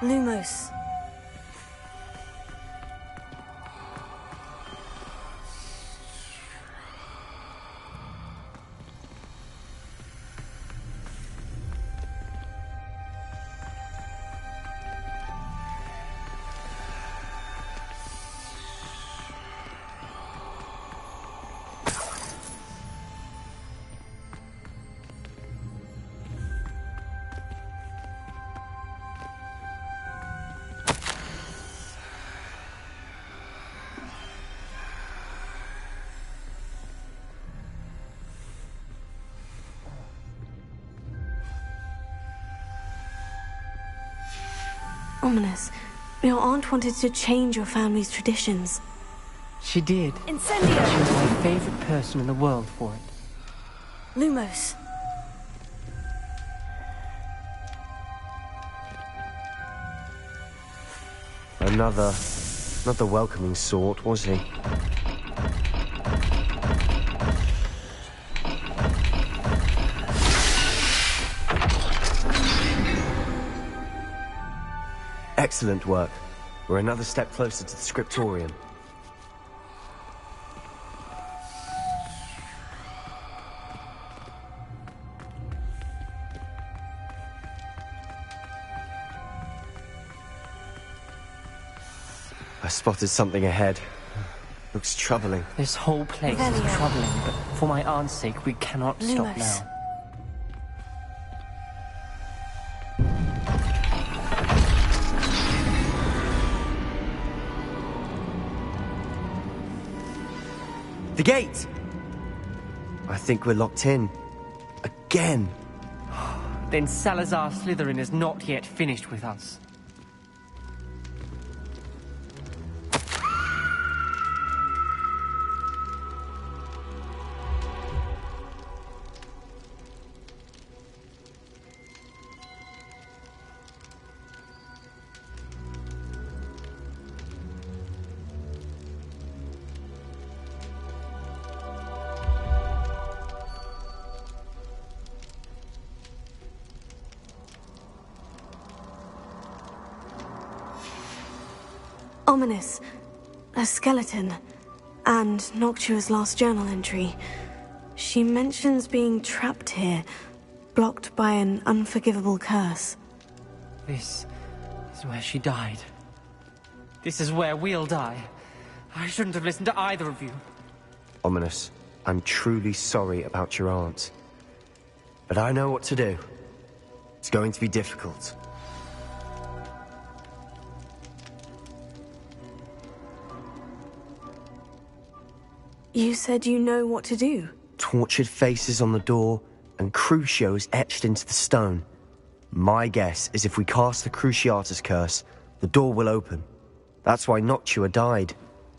Speaker 1: Lumos. Ominous. Your aunt wanted to change your family's traditions.
Speaker 17: She did.
Speaker 1: Incendio!
Speaker 17: She was my favorite person in the world for it.
Speaker 1: Lumos.
Speaker 2: Another... not the welcoming sort, was he? Excellent work. We're another step closer to the scriptorium. I spotted something ahead. Looks troubling.
Speaker 17: This whole place is troubling, but for my aunt's sake, we cannot stop now.
Speaker 2: The gate! I think we're locked in. Again!
Speaker 17: Then Salazar Slytherin is not yet finished with us.
Speaker 1: Ominous. A skeleton. And Noctua's last journal entry. She mentions being trapped here, blocked by an unforgivable curse.
Speaker 17: This is where she died. This is where we'll die. I shouldn't have listened to either of you.
Speaker 2: Ominous, I'm truly sorry about your aunt. But I know what to do. It's going to be difficult.
Speaker 1: You said you know what to do.
Speaker 2: Tortured faces on the door, and Crucios etched into the stone. My guess is if we cast the Cruciatus curse, the door will open. That's why Noctua died.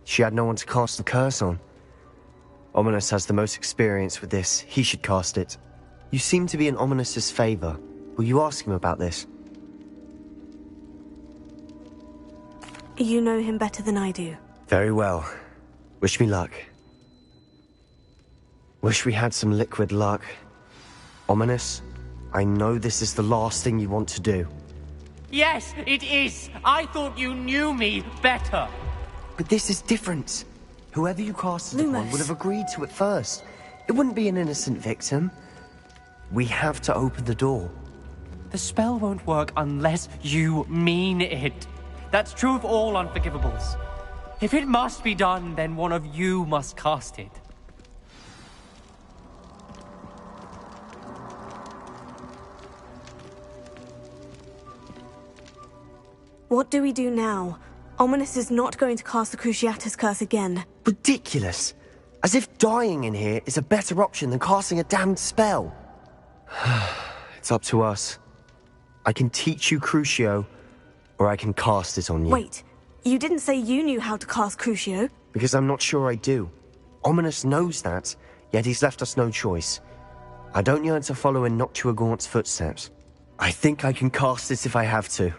Speaker 2: She had no one to cast the curse on. Ominous has the most experience with this. He should cast it. You seem to be in Ominous's favor. Will you ask him about this?
Speaker 1: You know him better than I do.
Speaker 2: Very well. Wish me luck. Wish we had some liquid luck. Ominous, I know this is the last thing you want to do.
Speaker 17: Yes, it is! I thought you knew me better!
Speaker 2: But this is different. Whoever you casted upon would have agreed to it first. It wouldn't be an innocent victim. We have to open the door.
Speaker 17: The spell won't work unless you mean it. That's true of all unforgivables. If it must be done, then one of you must cast it.
Speaker 1: What do we do now? Ominous is not going to cast the Cruciatus curse again.
Speaker 2: Ridiculous. As if dying in here is a better option than casting a damned spell. It's up to us. I can teach you Crucio, or I can cast it on you.
Speaker 1: Wait, you didn't say you knew how to cast Crucio?
Speaker 2: Because I'm not sure I do. Ominous knows that, yet he's left us no choice. I don't yearn to follow in Noctua Gaunt's footsteps. I think I can cast it if I have to.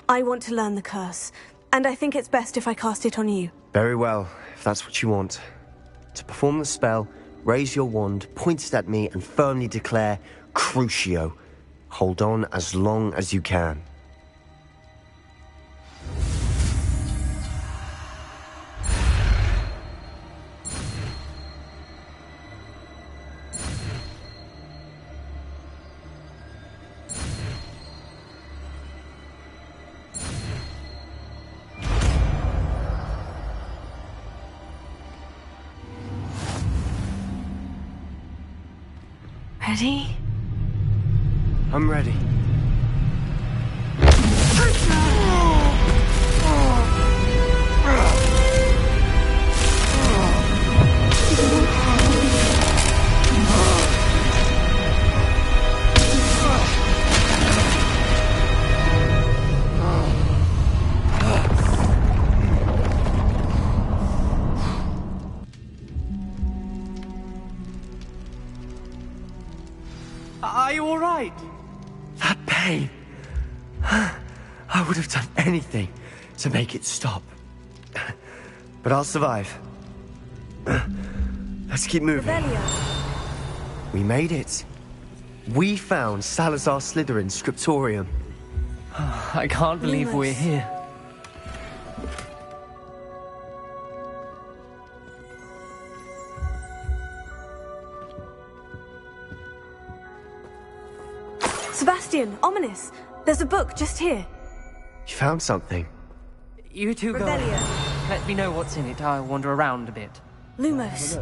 Speaker 1: I want to learn the curse, and I think it's best if I cast it on you.
Speaker 2: Very well, if that's what you want. To perform the spell, raise your wand, point it at me, and firmly declare, Crucio. Hold on as long as you can.
Speaker 1: Ready?
Speaker 2: I'm ready.
Speaker 17: Are you all right?
Speaker 2: That pain. I would have done anything to make it stop. But I'll survive. Let's keep moving.
Speaker 1: Revelio.
Speaker 2: We made it. We found Salazar Slytherin's scriptorium.
Speaker 17: I can't believe we're here.
Speaker 1: Sebastian, Ominous, there's a book just here.
Speaker 2: You found something.
Speaker 17: You two go.
Speaker 1: Revelio.
Speaker 17: Let me know what's in it. I'll wander around a bit.
Speaker 1: Lumos.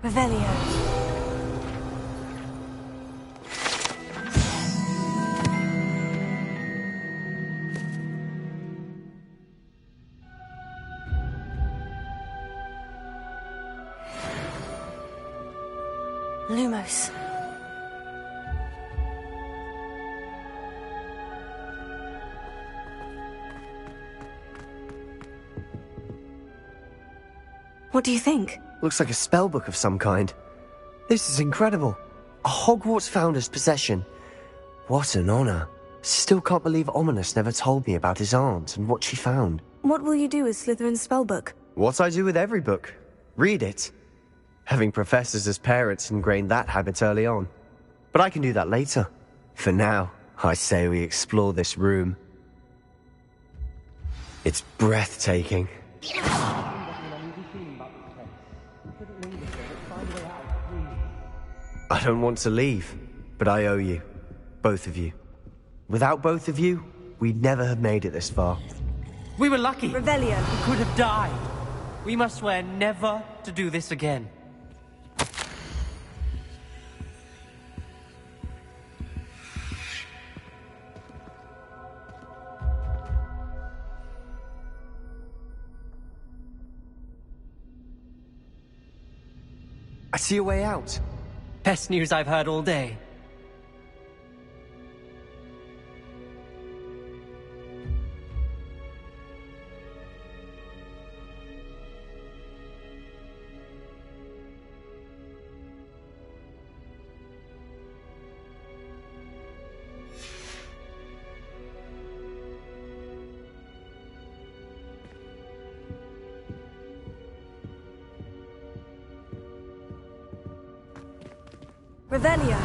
Speaker 1: Revelio. Lumos. What do you think?
Speaker 2: Looks like a spellbook of some kind. This is incredible. A Hogwarts founder's possession. What an honor. Still can't believe Ominous never told me about his aunt and what she found.
Speaker 1: What will you do with Slytherin's spellbook?
Speaker 2: What I do with every book. Read it. Having professors as parents ingrained that habit early on. But I can do that later. For now, I say we explore this room. It's breathtaking. I don't want to leave, but I owe you. Both of you. Without both of you, we'd never have made it this far.
Speaker 17: We were lucky.
Speaker 10: Revelio.
Speaker 17: We could have died. We must swear never to do this again.
Speaker 2: I see a way out.
Speaker 17: Best news I've heard all day.
Speaker 10: Revelio.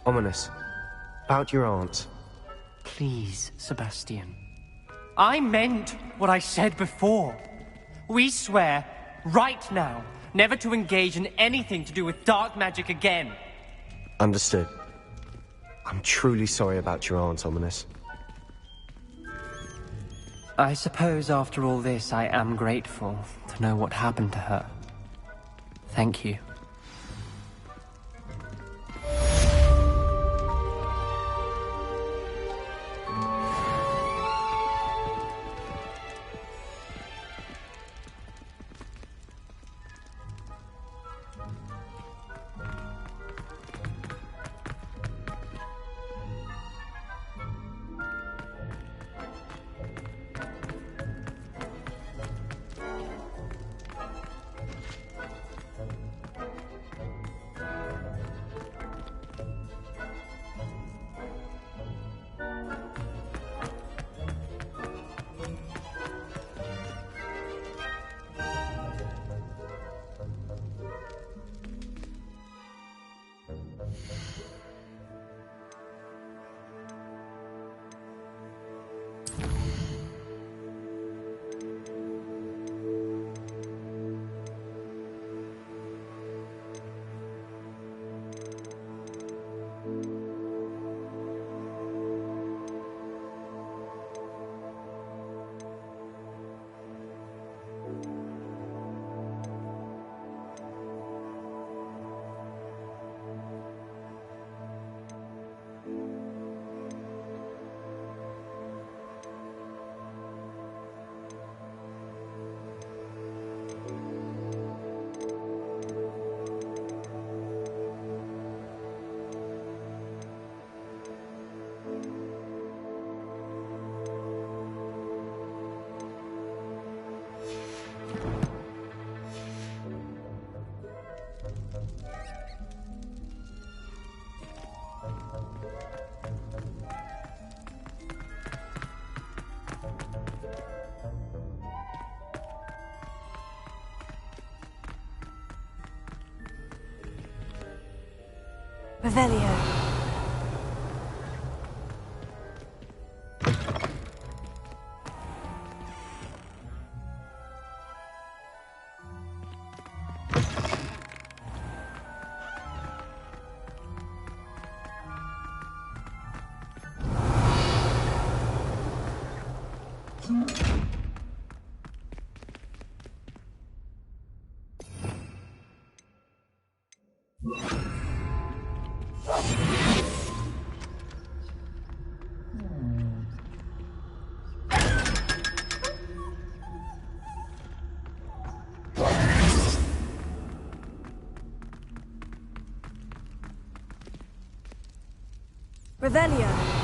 Speaker 2: Ominous. About your aunt.
Speaker 17: Please, Sebastian. I meant what I said before. We swear, right now, never to engage in anything to do with dark magic again.
Speaker 2: Understood. I'm truly sorry about your aunt, Ominous.
Speaker 17: I suppose after all this, I am grateful to know what happened to her. Thank you.
Speaker 10: Revelio. Revelio.